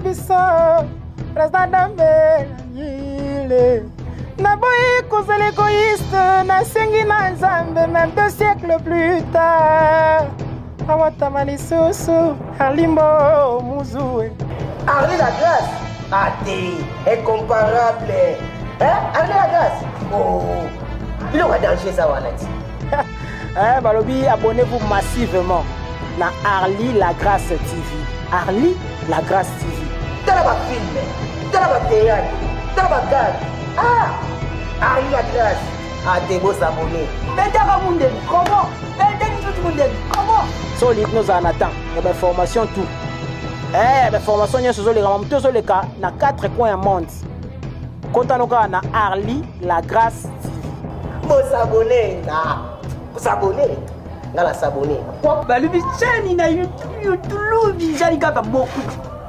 biso président Dambe yile naboyi kozala égoïste nasengi na Nzambe même 2 siècles plus tard awatama lisusu alimbo muzue Arlie la grâce incomparable Arlie la grâce oh il aura danger ça Wanati balobi abonnez-vous massivement na Arlie la grâce TV Arlie la grâce TV dans la film dans la théâtre dans la gare Arlie la grâce Debo s'abonner comment solide nous en attend il y a formation tout formation il y a les cas na 4 coins du monde quand on a na Arlie la grâce TV s'abonner s'abonner ngala s'abonner balubi chaîne na YouTube jali kaka beaucoup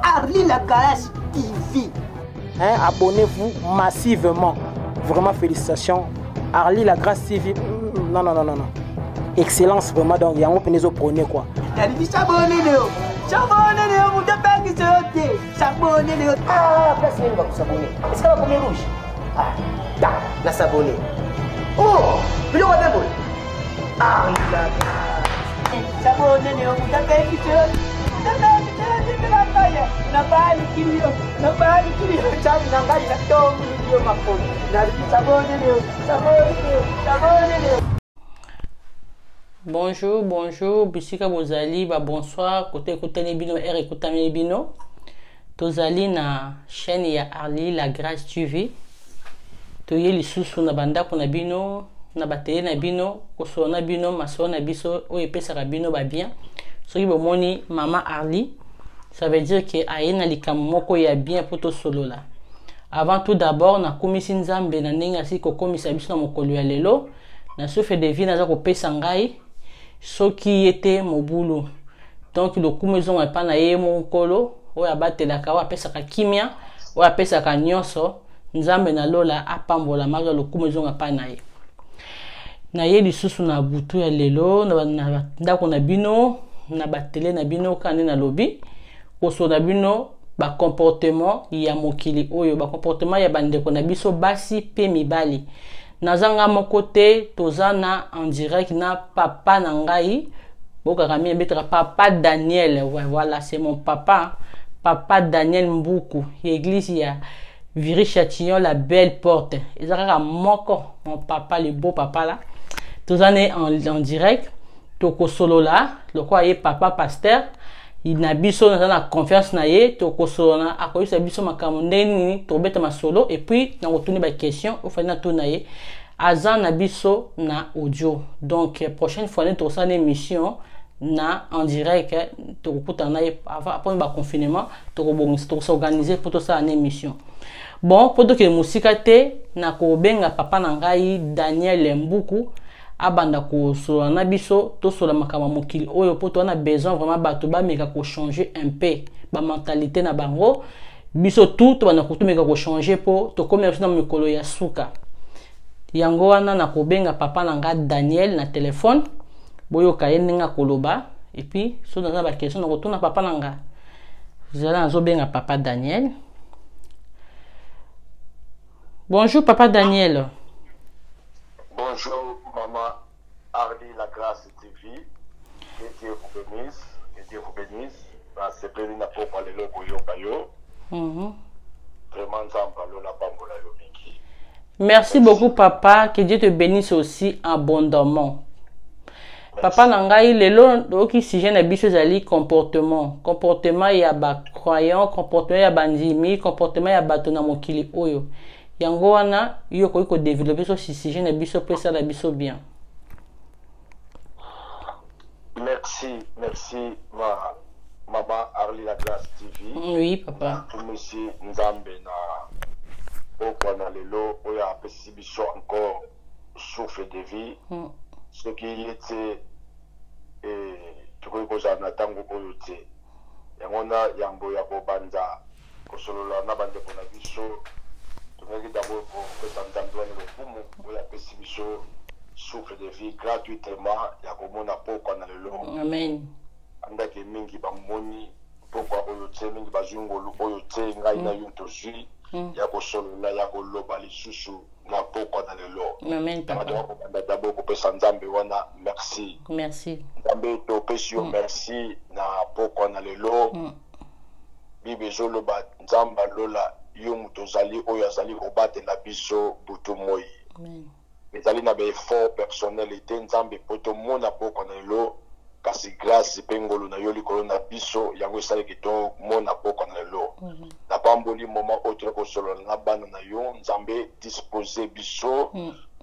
Arlie la grâce TV abonnez-vous massivement vraiment félicitations Arlie la grâce TV non excellence vraiment donc il y a un peu de prôner quoi balubi s'abonner Léo vous devez qui se s'abonner Léo place même va s'abonner est-ce que va combien rouge la s'abonner oh bilo wa debo Arlie la grâce s'abonner Léo vous devez qui se Bonjour, bisika bozali, bonsoir, côté Nebino, écoute Nebino. Tozali na chaîne ya Arlie la grâce TV. Toye lisusu na banda ko na bino, na bateye na bino, ko na bino, maso na biso, o epesa ka bino ba bien. Soki bomoni maman Arlie, ça veut dire que aina likamoko ya bien pour to solo là. Avant tout d'abord na komisi Nzambe na ndenge si ko komisa biso na mokolo ya lelo, na souffle de vie na za ko pesa ngai soki ete mobulu. Donc le kumezon est pas na ye mokolo, o ya batelaka wa pesa ka kimia, o ya pesa ka nyonso, Nzambe na lola apambola maga le kumezon est pas na ye. Na ye lisusu na butu ya lelo na ndako na bino na batele na bino kane na lobi koso na bino ba comportement ya mokili oyo ba comportement ya bandeko na biso basi pe mibali nazanga mokote tozana en direct na papa na ngai bokaka mi betra papa Daniel voilà c'est mon papa Daniel Mbuku église ya Viry-Châtillon la belle porte ezaka moko mon papa le beau papa là tozane en direct toko solo là le quoi est papa pasteur il n'a biso dans la confiance na ye toko solo na akoyisa biso makamondeni to beta masolo et puis na retourner ba question au final to na ye azan na biso na audio donc prochaine fois ne to sa émission na en direct to kuta na ye avant ba confinement to s'organiser pour to sa émission bon pour que musika te na ko benga papa na ngai Daniel Mbuku abanda ko so na biso to so la makama mokili oyo poto on a besoin vraiment bato ba meka ko changer un peu ba mentalité na bango biso tout to bana ko to meka ko changer po to commerce na mikolo ya suka yango wana na ko benga papa na nga Daniel na téléphone boyo ka yenga koloba et puis so na ba question na ko tuna papa na nga zala zo benga papa Daniel. Bonjour papa Daniel. Bonjour, maman Arlie la grâce TV. Que Dieu vous bénisse. Que Dieu vous bénisse. C'est béni na pour parler le boyo kayo. Vraiment, la bambola yo mingi. Merci beaucoup, papa. Que Dieu te bénisse aussi abondamment. Merci. Papa Nangai, lelo, qui si j'ai biso zali comportement. Comportement ya ba croyant, comportement ya bandimi, comportement ya batona mokili oyo. Yango wana yo ko développer so si j'ai biso pesa la biso bien. Merci maman Arlie la grâce TV. Oui papa. Monsieur Nzambe na okwana lelo oya apesi biso encore souffle de vie. Ce qui était tuko kozana tango oyo te. Yango na yango ya kobanza kosolola na bande kona biso. D'abord pour que ça nous donne souffle de vie gratuitement. Il y a comme on a pas qu'on a le long. Amen. Anda que mingi bamoni pourquoi oyo te mingi bazungolu oyo te ngai na yo tozwi ya kosolola ya koloba lisusu na pokwa na lelo. Amen papa. D'abord kopesa nzambe wana merci. Merci. Nzambe topesi yo merci na pokwa na lelo. Bible ezoloba nzambe alola yo moto ozali oyo azali kobatela biso butu moi. Amen. Ezali na baeffort personnel ete nzambe po tomona pokwa na lelo kasi grâce mpe ngolu na yo likolo na biso yango esalaki tomona pokwa na lelo. Napamboli moment oyo toza kosolola na bana na yo nzambe dispose biso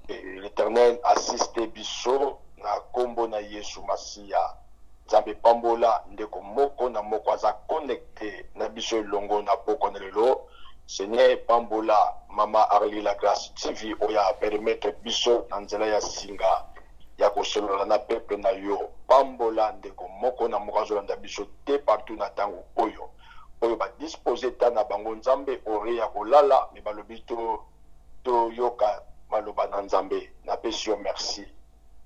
l'Éternel assiste biso na kombo na Yesu Masiya. Nzambe pambola ndeko moko na moko aza connecté na biso elongo na pokwa na lelo. Seigneur pambola mama Arlie la Grâce TV oya permettre biso na nzela ya singa ya kosolola na pepe na yo. Pambola ndeko moko na moko azolanda biso te partout na tango oyo ba disposer ta na bango nzambe ore ya kolala me balobi to yoka maloba na nzambe na pesi yo merci.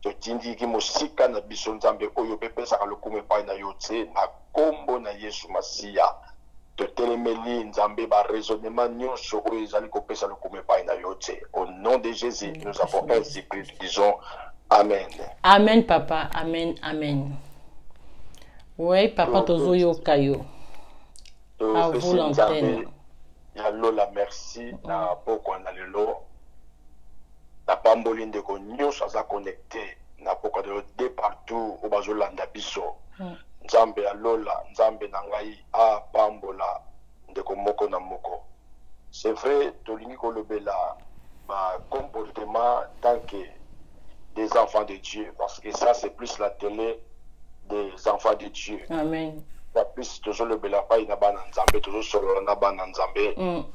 Totindiki mosika na biso nzambe oyo pepesaka lokumu epai na yo te na kombo na Yesu Masiya. Totelemeli nzambe ba raisonnement nyonso oyo ezali kopesa lokumu epai na yo te. Au nom de Jésus nous avons ainsi prié, disons amen. Amen papa, amen, amen. Oui papa tozo yoka yo. À vous l'antenne. Ya lola merci na pokwa na lelo. Na pamboli ndeko nyonso aza connecté na pokwa de de partout au bazolanda biso. Nzambe alola, nzambe na ngai a pambola ndeko moko na moko. C'est vrai tolingi kolobela ba comportement tant que des enfants de Dieu parce que ça c'est plus la télé des enfants de Dieu. Amen. La plus toujours le bela pa ina bana nzambe toujours solo na bana nzambe.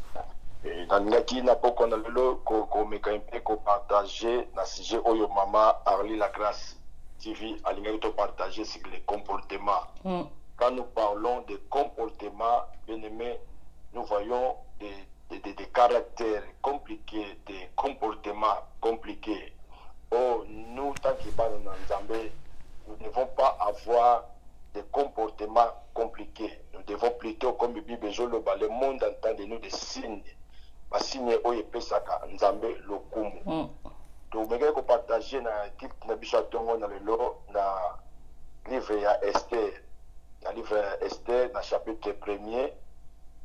Na ngaki na poko na lelo ko meka impe ko partager na sujet oyo mama Arlie la Grâce TV alinga to partager sur les comportements. Quand nous parlons de comportements, bien aimé, nous voyons des caractères compliqués, des comportements compliqués. Oh, nous, tant que bana nzambe, nous ne devons pas avoir des comportements compliqués. Nous devons plutôt, comme la Bible dit, le monde entend de nous des signes. Les signes oye pesaka nzambe lokumu. Donc, je vais partager na titre na biso tongo na lelo na livre ya Esther. Na livre Esther, na chapitre 1er.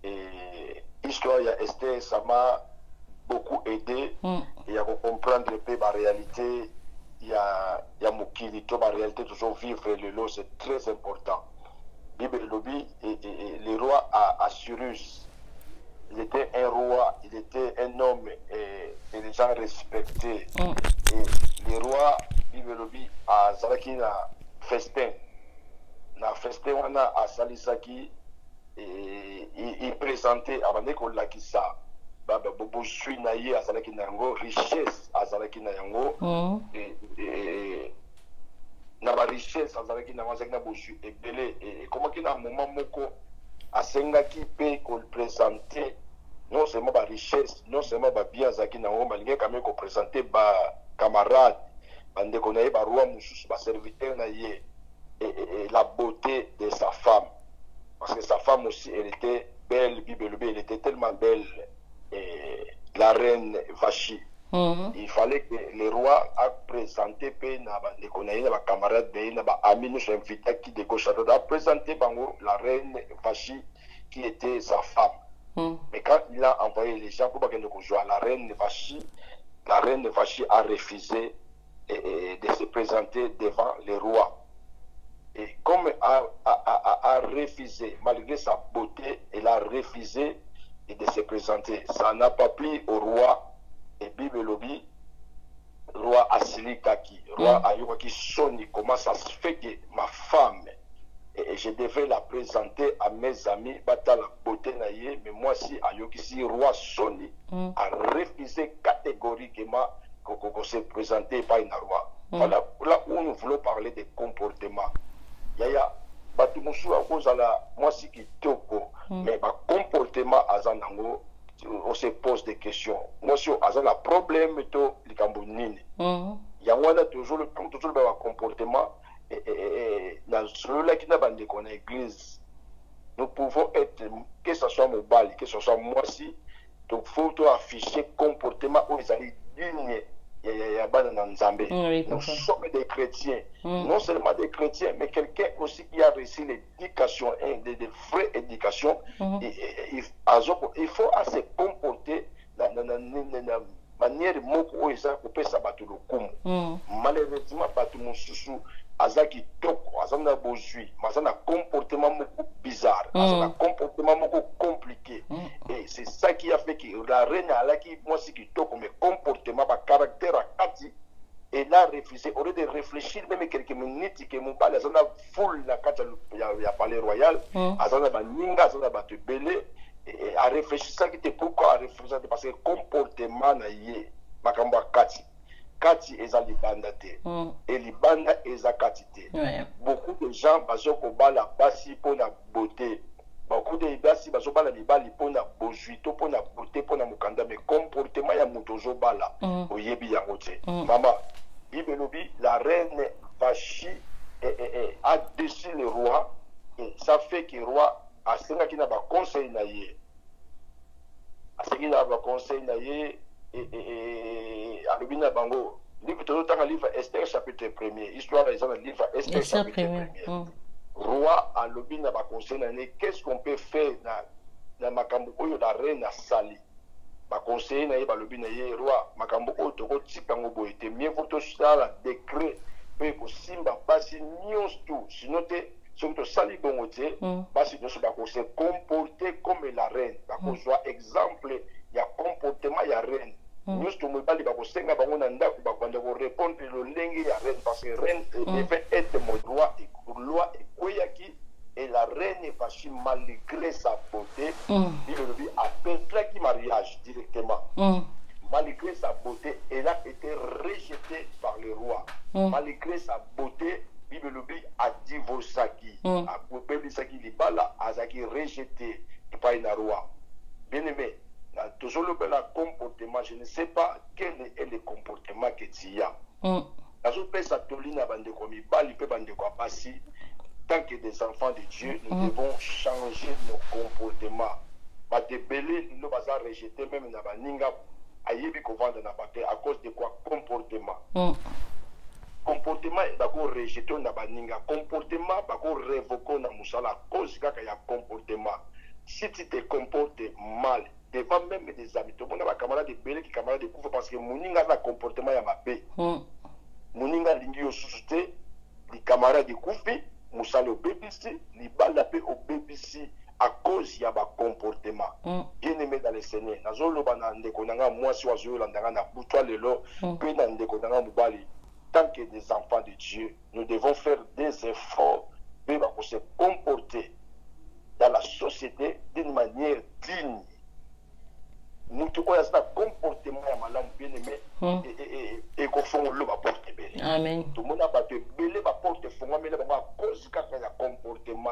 Et l'histoire ya Esther, ça m'a beaucoup aidé. Et à comprendre un peu la réalité. Il y a Mokili, la réalité toujours vivre le lot, c'est très important. Bible lobby et le roi Assyrus, il était un roi, il était un homme et les gens respectaient. Et le roi Bible lobby à Zalakina festin, na festin wana à Salisaki et il présentait avant qu'on l'a ça. Bobo suis naïe à Zalaki Nango, richesse à Zalaki Nango, et na ba richesse à Zalaki Nango, Zalaki Nango, et belé, et comment qu'il y a un moment moko à Sengaki paye qu'on présentait, non seulement ba richesse, non seulement ba bien Zalaki Nango, mais il y a quand même qu'on présentait ba camarade, bande qu'on a ba roi moussous, ba serviteur naïe, et la beauté de sa femme, parce que sa femme aussi, elle était belle, Bible, elle était tellement belle. La reine Vachi. Il fallait que le roi a présenté les camarades, les amis, nous invités qui de gauche à droite, a présenté la reine Vachi qui était sa femme. Mais quand il a envoyé les gens pour qu'ils ne jouent à la reine Vachi a refusé de se présenter devant le roi. Et comme a refusé, malgré sa beauté, elle a refusé et de se présenter. Ça n'a pas plu au roi et Bible lobby, roi Asili Kaki, roi Ayokaki Soni, comment ça se fait que ma femme, et je devais la présenter à mes amis, bata la beauté naïe, mais moi si Ayoki si roi Soni a refusé catégoriquement qu'on se présentait par un roi. Voilà là où nous voulons parler des comportements. Yaya Batumusu à cause de la moi si qui toko mais ma comportement azanango on se pose des questions. Moi si azana problème to likambonini. Yangwana toujours le comportement et dans celui-là qui n'a pas de l'église nous pouvons être, que ce soit mobile, que ce soit moi si, donc il faut afficher comportement où ils allaient digne. Nous sommes des chrétiens, non seulement des chrétiens, mais quelqu'un aussi qui a reçu l'éducation, des vraies éducations. Il faut se comporter dans la manière où ils ont coupé sa bateau de coup. Malheureusement, bateau mon azaki toko, azana bozui, mazana comportement beaucoup bizarre, azana comportement beaucoup compliqué. Et c'est ça qui a fait que la reine a qui moi c'est qui toko, mais comportement, par caractère à Kati, et là refusé, au lieu de réfléchir même quelques minutes que mon père azana full la Kati, il y a palais royal, azana ba ninga, azana ba te belé, et à réfléchir ça qui était pourquoi à réfléchir parce que comportement na yé, makambo Kati. Kati eza libanda te et libanda eza kati te. Beaucoup de gens bazo ko bala basi pona beauté, beaucoup de basi bazo bala libali pona bojuito pona beauté pona mukanda, mais comportement ya muto zo bala oyebi yango te. Maman bibelobi la reine Vachi a déçu le roi et ça fait que le roi a senga ki na ba conseil na ye, a sengi na ba conseil na ye. Alobina Bango, livre Esther chapitre 1er, histoire des le livre Esther chapitre 1er. Roi Alobina va conseiller qu'est-ce qu'on peut faire dans Makambo Oyo la reine Sali. Va conseiller na Balobina roi Makambo Oyo Toko Tipango Boete, mieux vaut ça la décret, peut que Simba passe nions tout, sinon surtout Sali Bongote, parce que nous sommes se comporter comme la reine, parce qu'on soit exemple, il y a comportement, il y a reine. Nous sommes pas les bakosenga bango nanda bakwanda ko répondre le lengue ya reine parce que reine devait être mon droit et loi et koyaki et la reine Vachi malgré sa beauté il lui a fait mariage directement malgré sa beauté elle a été rejetée par le roi malgré sa beauté Bible a divorcé a coupé saki libala azaki rejeté par le roi bien aimé. Toujours le comportement, je ne sais pas quel est le comportement que tu as. Tant que des enfants de Dieu, nous devons changer nos comportements. Nous allons rejeter même dans Ninga à cause de quoi? Comportement. Comportement est d'abord rejeté dans Baninga. Comportement, d'abord révoqué dans Moussala à cause qu'il y a comportement. Si tu te comportes mal, devant même des amis, tout le monde a des camarades de Bélé qui camarades de Koufa parce que Mouninga a un comportement à ma paix. Mouninga lingi au sous-té, les camarades de Koufi, Moussala au BBC, les balles la paix au BBC à cause il y a un comportement. Bien aimé dans les Seigneurs. Nazolo banande konanga moi si oiseau landanga na boutoir le lo, puis nande konanga mubali. Tant que des enfants de Dieu, nous devons faire des efforts pour se comporter dans la société d'une manière digne. Nous devons avoir un comportement bien aimé et qu'on fasse le porte belé. Amen. Tout le monde a battu belé, porte fond, mais à cause d'un comportement.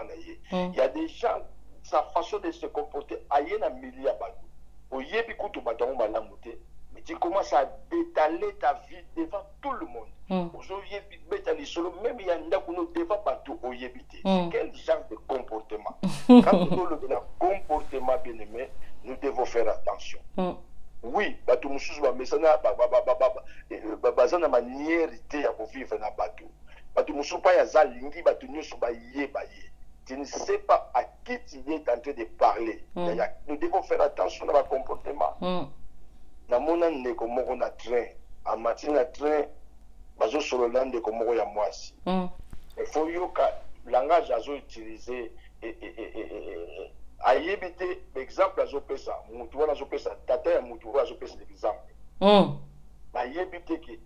Il y a des gens, sa façon de se comporter, aïe na milieu à battu. Au yébi koutou batango malamoute, mais tu commences à détaler ta vie devant tout le monde. Aujourd'hui, même il y a un devant battu au yébité. Quel genre de comportement? Quand nous avons un comportement bien aimé, nous devons faire attention. Oui, bateau moussous mais ça n'a pas manière de vivre dans bateau. Bateau moussous pas ya zalingi bateau nyusu ba yé. Tu ne sais pas à qui tu es en train de parler. Nous devons faire attention dans le comportement. Na mona ndeko moko na train, a matin na train, bazo solo ndeko moko ya mwasi. Il faut yoka langage azo utiliser ayebite exemple azo pesa, mutu wana azo pesa, tata ya mutu wana azo pesa l'exemple. Ayebite ki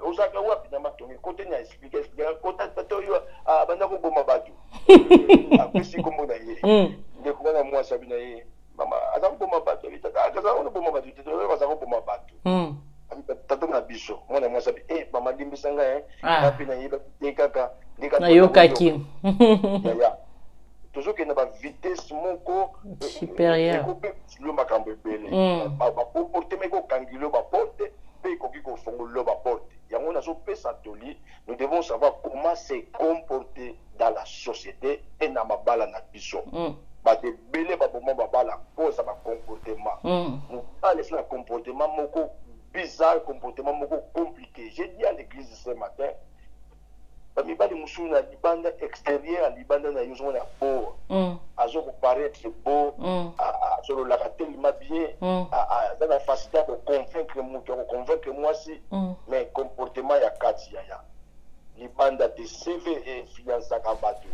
ozaka wapi na matongi kote nya expliquer kota tata yo banda ko boma batu. Apesi kombo na ye. Ndeko wana mwasi abina ye. Mama aza boma batu, tata aza boma batu, tata aza boma batu. Tata na biso, mwana mwasi abi mama limbisa nga ngapi na yeba tekaka na yokaki. Ya. Toujours qu'il y a une vitesse supérieure. Le makambo belé. Ba comporter mais ko kangilo ba porte, pe ko ki ko fongolo ba porte. Ya ngona so pesa toli, nous devons savoir comment se comporter dans la société et na mabala na biso. comportement moko bizarre, comportement moko compliqué. J'ai dit à l'église ce matin, Bamibali Moussou na libanda extérieur, à libanda na yozon na beau, à zo paraître beau, à zo la tellement bien, à la facilité de convaincre moi si, mais comportement ya kati ya libanda de CV et fiança kabatu.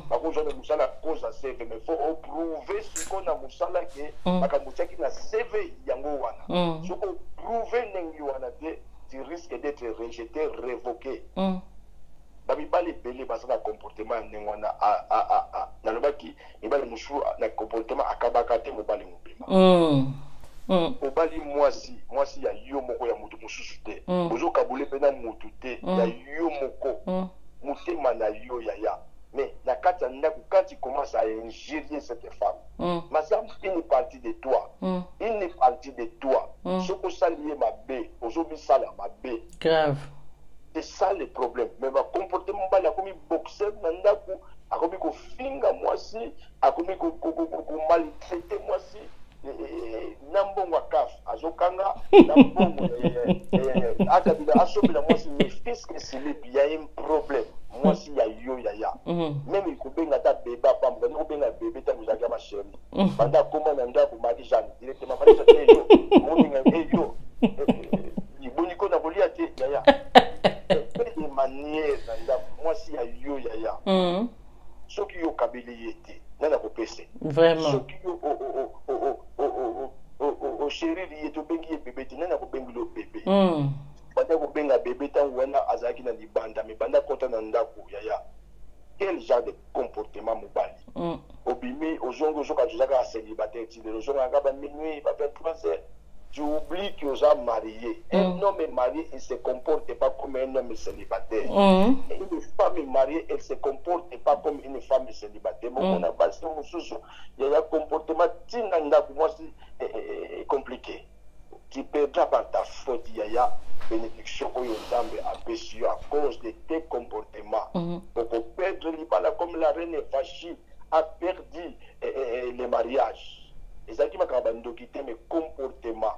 Par contre, je ne moussala cause à CV, mais il faut prouver ce qu'on a moussala que bakamutia qui na CV yango wana. Si on prouver nengi wana tu risques d'être rejeté, révoqué. Babibali belé basa na comportement nengwana na lobaki ibali mushu na comportement akabaka te mobali mobima. Obali mwasi ya yo moko ya mutu mususu te. Ozo kabule pena mutu te ya yo moko. Mutema na yo ya. Mais la kati ndaku quand tu commences à ingérer cette femme, ma femme une partie de toi. Une partie de toi. Ce que ça lié ma bé, ozo mi sala ma bé. Grave. C'est ça le problème. Mais ma comportement bala comme boxeur nandaku, a comme ko finga moi si, a comme ko maltraiter moi si. Nambongo kaf azokanga nambongo akabila asobila moi si mes fils que c'est le bien un problème. Moi si ya yo ya. Même il kobenga ta bébé pam, ko benga bébé ta muzaka ma chérie. Banda comment nanda ko mari Jean directement mari ça yo. Mo benga yo. Iboniko na bolia te ya. De manière moi si ya yo ya. Ce qui yo kabili yete nana ko pese. Vraiment. Ce qui yo o chéri lié to bengi bébé te nana ko bengi lo bébé. Banda ko benga bébé tan wana azaki na libanda mais banda konta na ndako ya. Quel genre de comportement mobali? Obimi ozongo zoka jaka célibataire ti de ozonga ngaba minuit va faire 3 heures. Tu oublies que vous êtes marié. Un homme marié, il ne se comporte pas comme un homme célibataire. Et une femme mariée, elle ne se comporte pas comme une femme célibataire. Mais on a passé mon sous. Il y a un comportement compliqué. Tu perdras par ta faute. Il y a bénédiction à cause de tes comportements. Donc, perdre l'ibala comme la reine Vachi a perdu le mariage. Ezaki makabando kité mais comportement.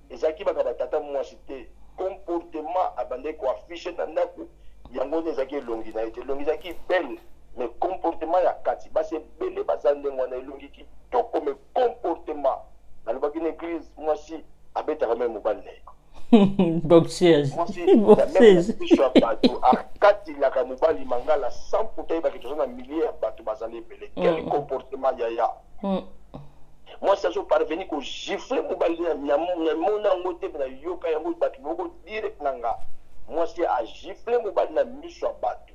Ezaki makabata moi cité comportement abandé ko afficher dans ndaku yango ezaki longi na été longi ezaki belle mais comportement ya kati ba c'est belle ba zande ngona longi ki toko mais comportement na lobaki une église moi si abeta quand même mobile boxeuse boxeuse je suis partout akati la ka mobile mangala 100% ba que na milliers ya bato bazali belle quel comportement ya. Moi, ça je parvenu que gifler mon balai, mon angoté, na yoka yango batu, moko direct nanga. Moi, c'est à gifler mon balai na miso batu.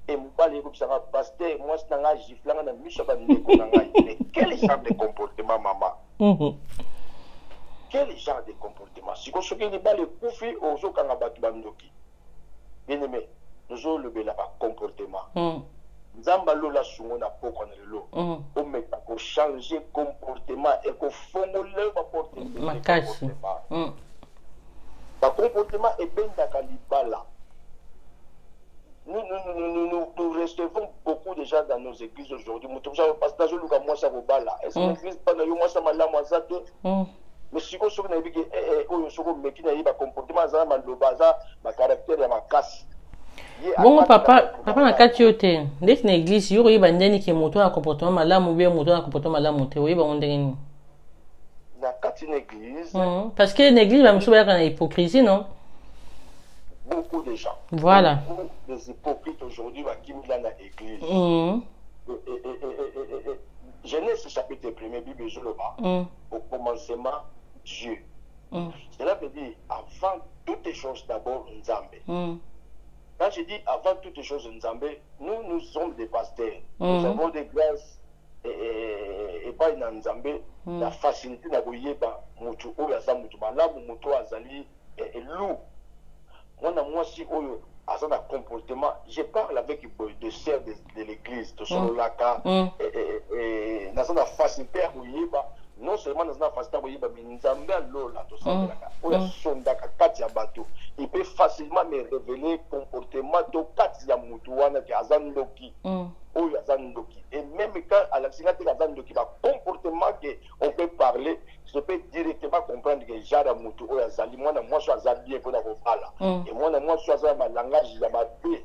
Et mon balai comme ça va passer, moi c'est nanga gifler na miso batu nanga. Mais quel genre de comportement, maman? Quel genre de comportement? Si on se dit les balai koufi, on se kanga batu bandoki. Bien aimé, nous avons le bel comportement. Nzamba lola sungona poko na lelo o meta ko changer comportement et ko fongoler comportement makasi ba comportement et benda kalibala. Nous recevons beaucoup de gens dans nos églises aujourd'hui. Nous sommes pasteur Luka moi ça bala. Est-ce que l'église pas na yo moi ça malamu azato? Mais si ko soko na biki oyo soko mekina yiba comportement za maloba za ma caractère ya makasi. Bon papa na kati yote ndeti na église yoko yeba ndeni ke moto na comportement malamu bien moto na comportement malamu te oyeba ndeni na kati na église parce que l'église va mso ba na hypocrisie non beaucoup de gens voilà les hypocrites aujourd'hui va kimila na église Genèse chapitre 1er Bible je le vois au commencement Dieu cela veut dire avant toutes les choses d'abord Nzambe. Quand je dis avant toutes choses Nzambe, nous sommes des pasteurs. Nous avons des grâces et pas une Nzambe, la facilité na boyeba mutu oya za mutu malamu mutu azali loup. Moi si oyo azana comportement, je parle avec des sœurs de l'église, de Sololaka et na facilité à boyeba. Non seulement dans la facilité à boyeba, mais Nzambe lola to sabelaka. Oya sondaka kati ya bato. Il peut facilement me révéler comportement de kati ya mutu wana ki azandoki. Oyo azandoki. Et même quand à la signature azandoki, le comportement que on peut parler, je peux directement comprendre que déjà la moto oyo azali mwana mwasi azali bien mpona kovala et mwana mwasi aza na langage ya mabe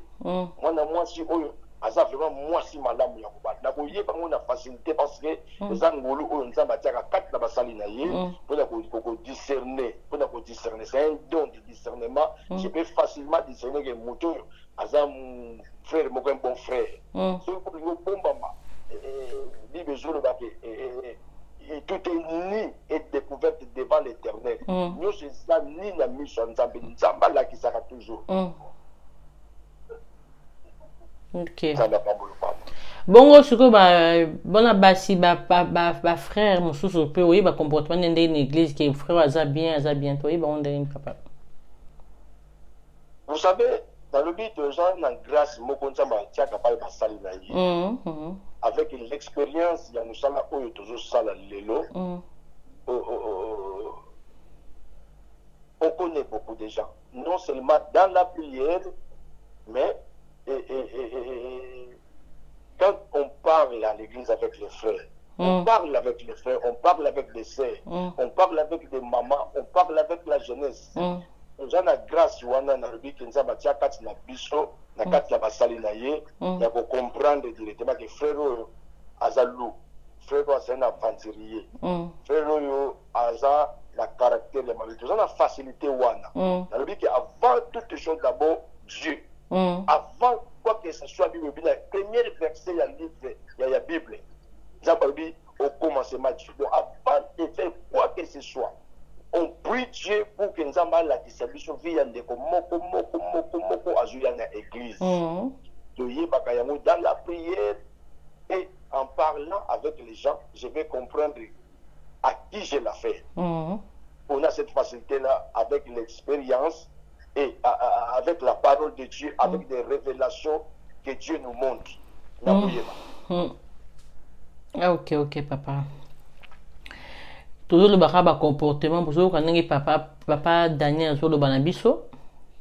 mwana mwasi oyo aza vraiment mwasi malamu ya kovala nakoyeba ngo na facilité parce que eza ngolu oyo nzambe atiaka kati na basali na ye mpona kodiscerne c'est un don de discernement je peux facilement discerner que moto oyo aza frère moko un bon frère soki kolingi obombama bible ezolobaka et tout est ni et découverte devant l'éternel. Nous sommes ni la mission Nzambe là qui sera toujours. Ok. Bongo suko bona basi ba frère mususu pe oui ba comportement dans une église qui frère aza bien toi ba on donne papa. Vous savez dans le but de gens en grâce moko Nzambe tia capable ba sali na yi. Avec l'expérience, il y a nous sommes toujours ça lelo. On connaît beaucoup de gens, non seulement dans la prière, mais quand on parle à l'église avec les frères, on parle avec les frères, on parle avec les sœurs, on parle avec des mamans, on parle avec la jeunesse. Nous avons la grâce, wana na rubi kenza batia kati na biso, na kati na basali na ye, ya ko comprendre directement que frère azalou, frère aza un aventurier, frère aza la caractère de Marie. Nous avons la facilité wana. Na rubi que avant toute chose d'abord Dieu. Avant quoi que ce soit Bible, le premier verset ya livre ya Bible. Zababi au commencement Dieu. Donc avant de faire quoi que ce soit, on prie Dieu pour que nous ayons la distribution via moko azuya na église. Dans la prière et en parlant avec les gens, je vais comprendre à qui je l'ai fait. On a cette facilité-là avec l'expérience et avec la parole de Dieu, avec des révélations que Dieu nous montre. Ok, papa. Toujours le baraba comportement pour que papa Daniel sur le banabiso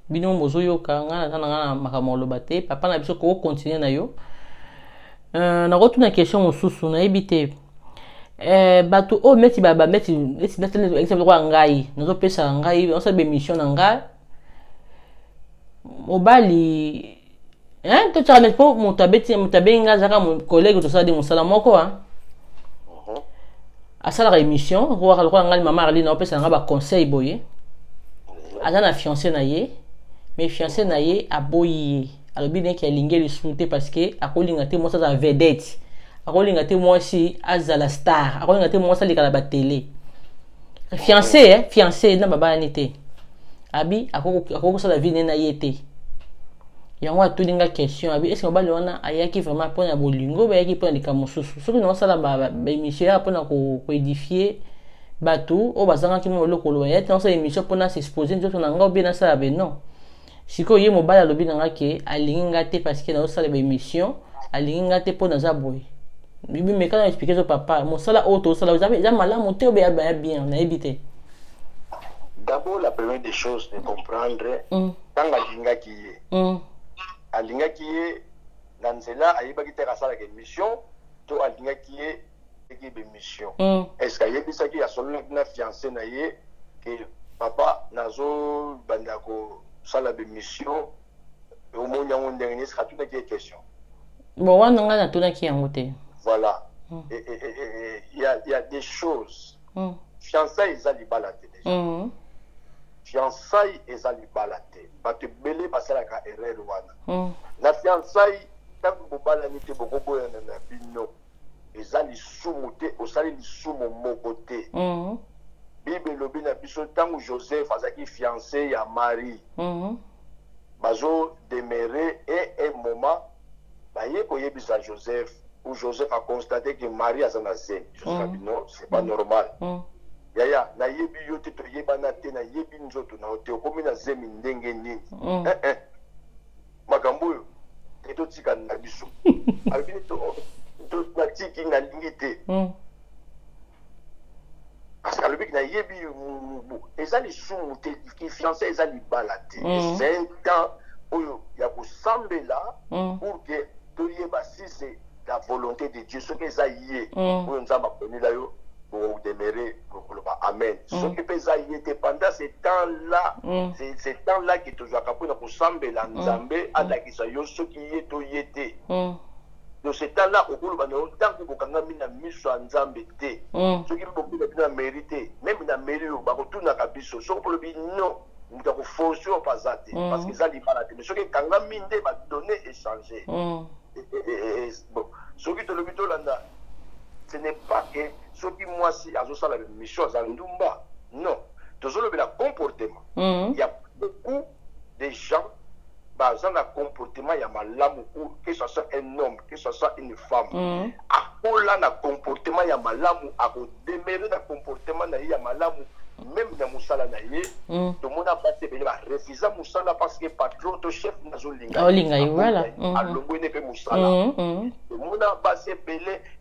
bino mozoyo kanga na makamolo bate papa na biso ko continuer na yo na retourner question mosusu na ebité bato o meti baba meti exemple kwa ngai nazo pesa ngai on sa be mission na ngai mobali to tsa met po mutabeti mutabenga zaka mon collègue to sa de musala moko à la émission voir le maman Arline on peut ça ba conseil boye azana fiancé na ye mais fiancé na ye a boye alors bien qu'il a lingé le souté parce que a kolinga te moi ça vedette a kolinga te moi si azala star a kolinga te moi ça li kala ba télé fiancé na baba nité abi akoko ça la vie na yete yango atulinga question abi est-ce que bali wana ayaki vraiment pona bolingo ba yaki pona likamosusu soki non sala ba émission ya pona ko édifier bato o bazanga ki mo lokolo ya tant ça émission pona s'exposer nzoto na nga bien na sala be non siko ye mobala lobi na nga ke alinga te parce que na sala ba émission alinga te pona za boy bibi me kana expliquer so papa mo sala auto sala za malamu te be bien na ebité. D'abord la première des choses de comprendre quand alinga ki alinga qui est dans cela ayiba ki tera sala ke mission to alinga qui est équipe mission est-ce qu'il y a bisa ki ya solo na fiancé na ye que papa nazo bandako sala be mission au monya on dernier sera tout une question bon wana nga na tuna ki yango te voilà et il y a des choses fiançailles ezali balate déjà fiançailles ezali balate bato belé basalaka erreur wana na fiançailles tango bobalani te bokoboyana na bino eza lisumu te osali lisumu moko te bible elobi na biso ntango Joseph azalaki fiancé ya Marie bazo demeurer et un moment baye koyebisa Joseph où Joseph a constaté que Marie aza na zemi. Joseph a dit non, c'est pas normal. Yaya na yebi yote to yebana te na yebi nzoto na ote okomi na zemi ndenge nini makambo yo eto tika na biso alibini to na tiki na lingi te parce que alibiki na yebi ezali sumu te ki fiancé ezali bala te c'est un temps oyo ya kosambela pour que to yeba si c'est la volonté de Dieu ce que ça y est oyo nzamba konila yo pour demeurer pour le Amen. Ce qui peut être pendant ce temps-là, ce temps-là qui est toujours capable de s'embêter la Nzambe, à la qui ce qui est au yété. Donc ce temps-là, au cours de tant que vous avez mis sur Nzambe, ce qui peut mériter, même dans la mairie, on va retourner à Kabiso, ce pour le bien, non, nous avons forcé au passé, parce que ça n'est pas la tête. Mais ce qui est quand même va donner et changer. Bon, ce qui est le but là, ce n'est pas que ce qui moi si à la mission à Ndumba, non, toujours le comportement. Il y a beaucoup de gens. Dans le comportement, il y a malamu, que ce soit un homme, que ce soit une femme. À quoi là, le comportement, il y a malamu, à quoi demeurer le comportement, il y a malamu, même dans Moussala, tout le monde a passé, il va refuser Moussala parce que patron, ton chef, n'a pas linga. Oh, linga, voilà. À l'ongo, il n'est pas Moussala. Tout le monde a passé,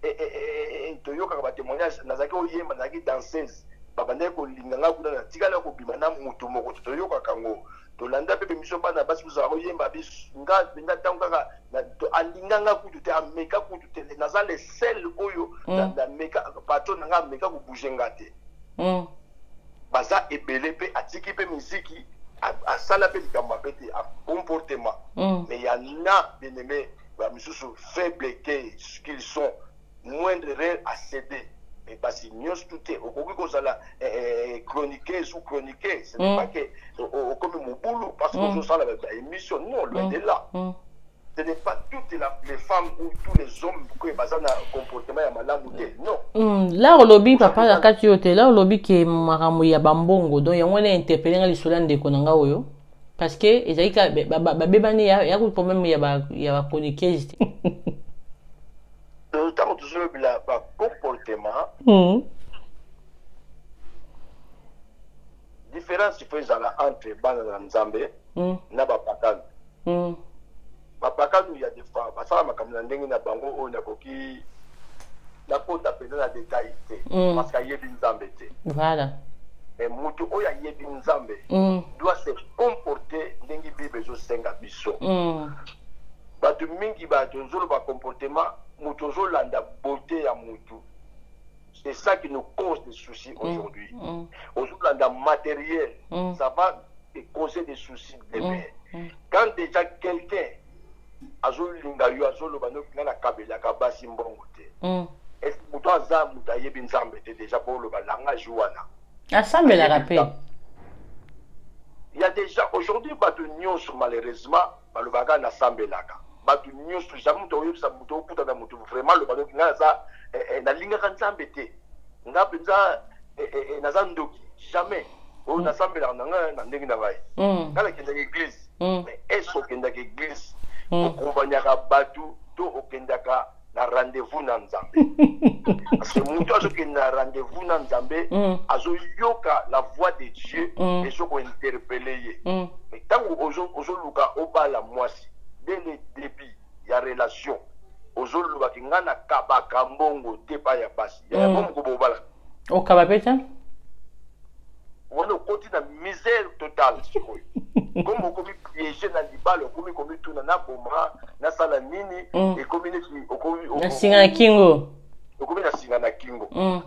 et tu as un témoignage, n'a pas eu une danseuse. Babane ko linganga kuna tigala ko bimana mutu moko to yoka kango to landa pepe misoba na basi kuza oyemba bis nga tanga na to alinganga kutu te ameka kutu te naza le sel oyo na meka patron nga meka ko bouger ngate baza ebele pe atiki pe muziki a sala pe likamba pete a comportement mais il y en a bien aimé ba misusu faible qu'ils sont moindre à céder. Mais parce que nous tout est au chroniquer ou chroniquer, ce n'est pas que comme mon boulot parce que je sens la émission, non, loin de là. Ce n'est pas toutes les femmes ou tous les hommes qui basent un comportement à malamouté, non. Là au lobby papa la katiote là au lobby qui maramu ya bambongo donc ya mwana interpeller ngali solan de konanga oyo parce que ezalika babebani ya ko problème ya ba chroniquer. Tant que toujours le comportement, différence qui fait entre Bana et Nzambe, n'a pas pakanu. Pakanu, il y a des fois, parce que comme l'ending na bango, on a coquille, la côte a pédé la détail, parce qu'il y a des Nzambe. Voilà. Et Moutou, il y a des Nzambe, doit se comporter, n'engi bibe zo senga biso. Batu mingi batu nzolo ba comportement mutozo landa beauté ya mutu. C'est ça qui nous cause des soucis aujourd'hui. Aujourd'hui landa matériel, ça va causer des soucis demain. Quand déjà quelqu'un azolo linga yo azolo bano na kabela ka basi mbongo te. Est-ce que muto aza muta yebi nzambe te déjà pour le balanga juana. Ensemble la rappel. Il y a déjà aujourd'hui batu nyonso malheureusement balobaga na sambelaka. Batu nyonso jamais to yebisa muto okuta na muto vraiment le bano ngana za na linga kanzambe te. Nga penza na ndoki jamais o na sambela na ndenge na bai. Kala kenda église. Mais est-ce que kenda église okompanyaka batu to okendaka na rendez-vous na Nzambe. Parce que muto azoki na rendez-vous na Nzambe azo yoka la voix de Dieu et soko interpeller ye. Mais tant ozo luka obala mwasi dès le début il y a relation ozo luka kingana kabaka mbongo te pa ya basi ya mbongo ko bobala o kabapeta on continue na misère totale. Comme on commis piégé dans l'ibal, on commis tout na bomba, na sala nini, et comme na singa kingo.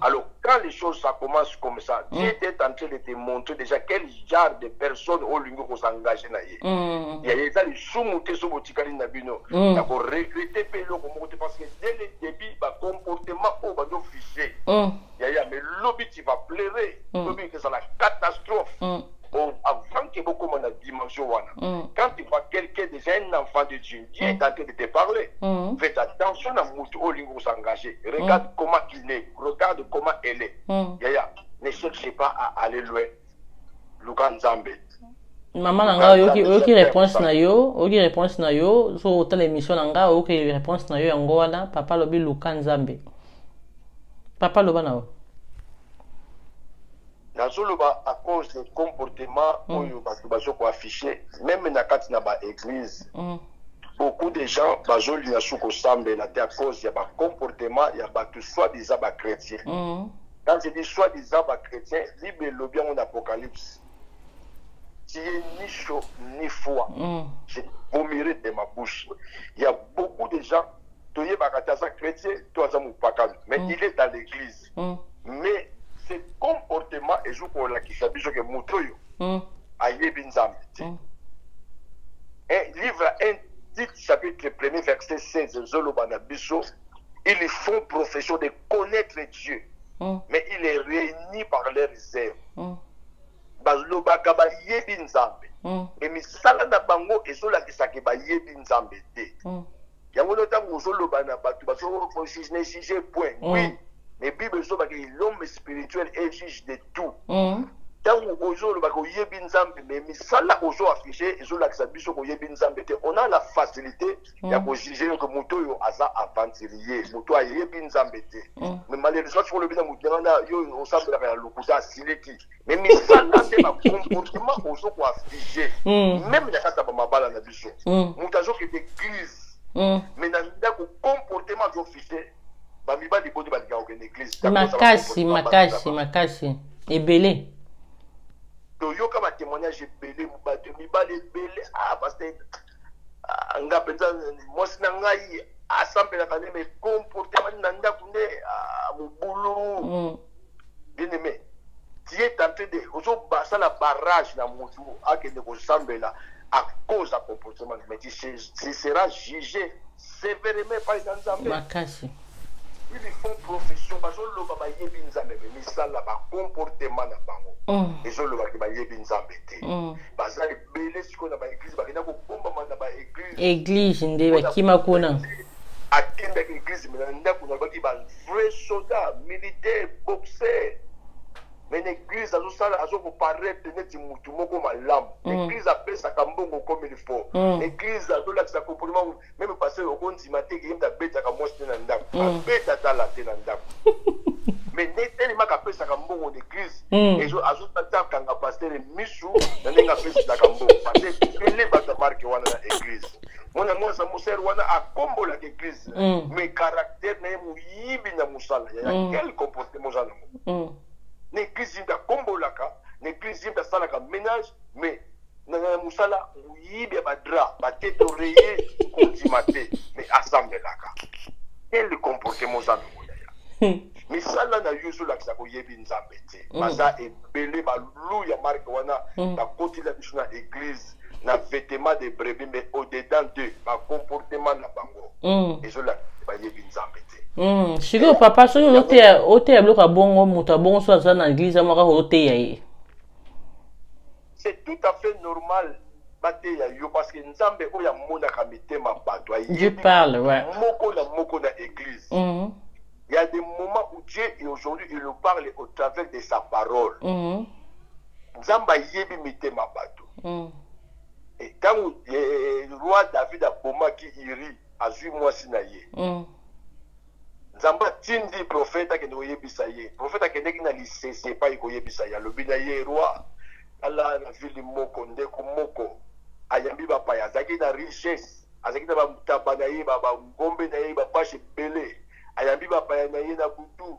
Alors, quand les choses ça commence comme ça, Dieu est en train de te montrer déjà quel genre de personnes au lingo qu'on s'engage dans il y a des les sous-montés sur Botikali Nabino. D'accord, regretter Pélo parce que dès le début, le comportement au bas fiché. Mais l'objet qui va pleurer, l'objet que c'est la catastrophe. Avant que beaucoup de dimension, quand tu vois quelqu'un, déjà un enfant de Dieu, Dieu est en train de te parler. Faites attention à Moutou au lingo s'engager. Regarde comment il est, regarde comment elle est. Ne cherchez pas à aller loin. Lukan Nzambe. Maman nanga yoki réponse na yo, so autant l'émission nanga yoki réponse na yo yango wana papa lobi Lukan Nzambe. Papa loba na yo. À cause du comportement que vous affiché, même dans l'église, beaucoup de gens à cause du comportement, il y a soi-disant chrétien. Quand je dis soi-disant chrétien, libre le bien en Apocalypse. Si ni chaud ni froid, je vomirai de ma bouche. Il y a beaucoup de gens, chrétien, mais il est dans l'église. Mais ce comportement ezokolakisa biso ke moto oyo ayebi nzambe te. Livre 1 titre chapitre 1er verset 16 ezoloba na biso, ils font profession de connaître Dieu, mais il est réuni par leurs œuvres. Bazolobaka bayebi nzambe, mais misala na bango ezolakisa ke bayebi nzambe te. Yango ntango ozoloba na bato bazokosige point, oui, mais Bible ezoloba ke l'homme spirituel est juge de tout. Tango ozoloba ko yebi nzambe, mais misala ozo affiché ezolakisa biso ko yebi nzambe te. On a la facilité ya ko juger que moto yo aza aventurier, moto ayebi nzambe te. Mais malheureusement sur le bina moto na yo osambela ka lokuta siliki. Mais misala te ba comportement ozo ko affiché. Même na kata ba mabala na biso. Moto azo ke église. Mais na ndako comportement zo affiché. Ba mibali bodi ba lika okende église. Makasi. Ebele. Yoka ba témoignage belé bato mibale belé parce que nga penza mosi na ngai asambela kana me comportement na ndako ne mobulu bien aimé, tu es tenté de ozo basa la barrage na mutu akende ko sambela à cause de comportement, mais tu seras jugé sévèrement par les nzambe makasi. Ils font profession bazoloba ba yebi nzambe mais misala ba comportement na bango ezoloba ke ba yebi nzambe te bazali belé siko na ba église bakenda ko bomba na ba église nde bakima kuna atenda ke église mais ndako na baki ba vrai soldat militaire boxeur mais l'église azosala azoko paraître neti mutu moko malamu l'église apesaka mbongo comme il faut l'église azolakisa comportement même passer au compte maté ki yemta betaka mwasi te na ndako abeta tala te na ndako mais netellement kapesaka mbongo l'église azotata kanga pasteur misu na ndenga apesaka mbongo parce que les bato marque wana na église mona mwasa moser wana akombola l'église mais caractère na muyibi na musala ya quel comportement za na l'église yimba kombolaka, l'église yimba salaka ménage, mais na musala yibe badra, ba tête oreiller, kontimate, mais assemble laka. Quel comportement ça nous mais sala na yuzu la kisako yebi nzambe te. Baza ebele ba lou ya marque wana, ba koti la biso na église, na vêtement de brebis, mais au-dedans d'eux, ba comportement na bango. Et je la ba yebi nzambe te. Chico papa so ote ya bloka bongo muta bongo so za na église amaka ote ya. C'est tout à fait normal bate ya yo parce que nzambe oya mona ka mitema bato ayi. Dieu parle, ouais. Moko na église. Il y a des moments où Dieu et aujourd'hui il nous parle au travers de sa parole. Nzamba yebi mitema bato. Et quand le roi David a boma ki iri azui mwasi na ye. Nzamba tindi prophète ke no yebisa ye. Prophète ke ndeki na lisese pa ko yebisa ya lobi na ye roi. Ala na ville moko ndeko moko. Ayambi ba pa ya zaki na richesse. Azaki na ba mutaba na ye ba ngombe na ye ba pashe belé. Ayambi ba pa na ye na butu.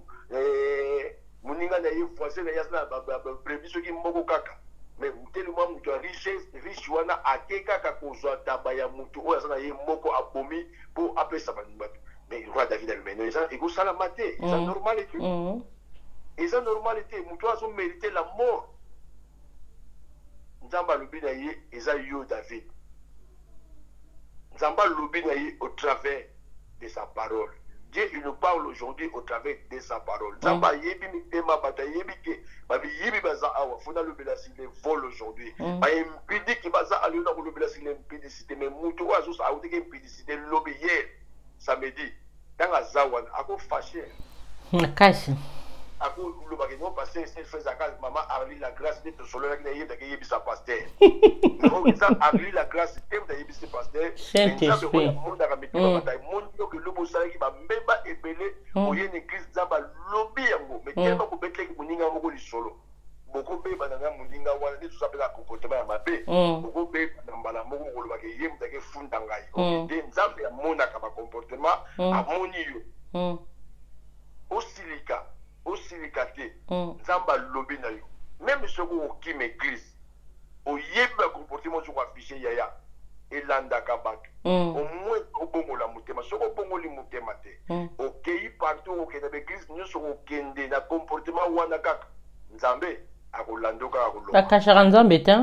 Muninga na ye français na yasna ba prévision ki moko kaka. Mais tellement mutu richesse riche wana akeka ka kozwa taba ya mutu oya sana ye moko abomi pour apesa banibatu. Mais le roi David a lui mené, il faut la mater, c'est normalité. Et c'est normalité, Moutoua ont mérité la mort. Nzamba Lubinaye, ils ont eu David. Nzamba Lubinaye au travers de sa parole. Dieu, il nous parle aujourd'hui au travers de sa parole. Nzamba Yebi Mitema Bata Yebi Ke, Babi Yebi Baza Awa, Fona Lubinasi les vol aujourd'hui. Ba impidi qui Baza Aliona Lubinasi l'impidicité, mais Moutoua a outé impidicité lobby hier. Samedi, dans la Zawan, à quoi fâché? Casse. À quoi le bagage passé, c'est fait à maman Arlie la grâce de ton solo qui est d'ailleurs sa pasteur. Mais ça Arlie la grâce thème d'ailleurs sa pasteur. Saint-Esprit. Monde a remis la bataille. Monde que le beau salaire qui va même pas ébélé pour une église d'aba lobby yango. Mais tellement que bettre que moninga moko li solo. Beaucoup de banana moninga wana ni tout ça la comportement ya mabe. Beaucoup de banana moko ko ba ke yem take funda ngai. De nzambe ya mona ka ba comportement amoni yo. Osilika te. Nzamba lobi na yo. Même ce ko ki m'église. O yeba comportement so ko afficher yaya. Elanda ka bak. Au moins au bongo la mutema. So ko bongo li mutema te. OK partout au Kenya église nous so ko kende na comportement wana kaka. Nzambe bakashaka nzambe te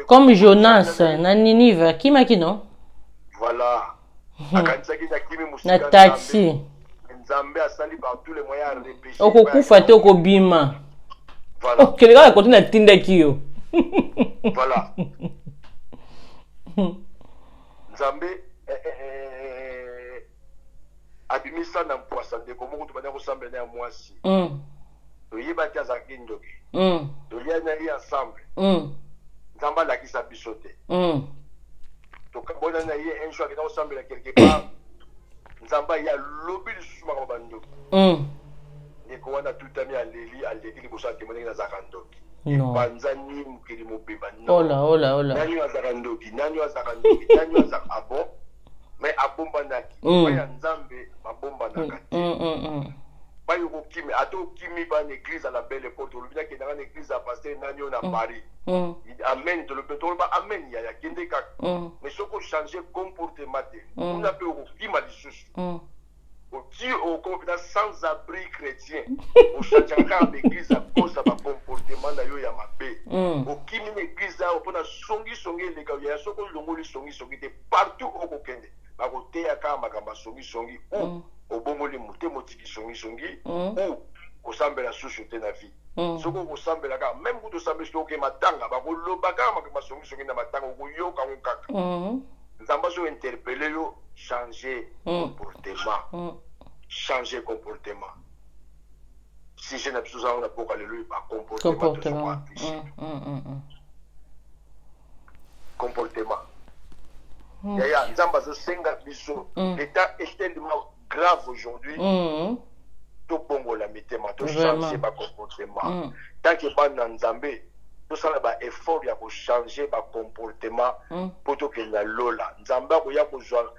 comme Jonas na Ninive kimaki no voilà na taxi okokufa te okobima okele kaka kote natindaki yo voilà nzambe abimisa na mpwasa ndeko moko tobanda kosambela na ya mwasi toyeba te azalaki ndoki tolia na ye ensemble nzambe alakisa biso te tokabona na ye un jour akenda kosambela quelque part nzambe aye alobi lisusu makambo bandoki ndeko wana tutami aleki liboso ya témoignage azalaka ndoki epanza ni mokili mobimba nani azalaka ndoki nani azalaka ndoki nani azalaka abo mais abombanaki baya nzambe babombanaka te bayo kokimi ata okimi ba na église à la belle époque olobi nakendaka na église ya paster nani oyo na Paris amen toloba amen yaya kende kaka mais soki ochange comportement te kuna mpe okokima lisusu oki okopena sans abri chrétien ochangeaka kaka baéglise à cause ya bacomportement na yo ya mabe okimi na église ayo mpona songisongi eleka yaya soki olongoli songisongi te partout okokende bakoteya kaka makambo ya songisongi obongoli motema otiki songisongi ou kosambela susu te na vie soki okosambela kaka même kutu osambeli soki oke matanga bakoloba kaka makambo ya songisongi na matanga okoyoka ngo kaka nzambe azo interpele yo changer comportement changer comportement sujet na biso zango na boka lelo bacomportement comportement yaya nzambe azosenga biso l'état est tellement grave aujourd'hui tobongola mitema tochange bacomportement tant que bana nzambe tosala baeffort ya kochange bacomportement mpo tokenda lola nzambe akoya kozwa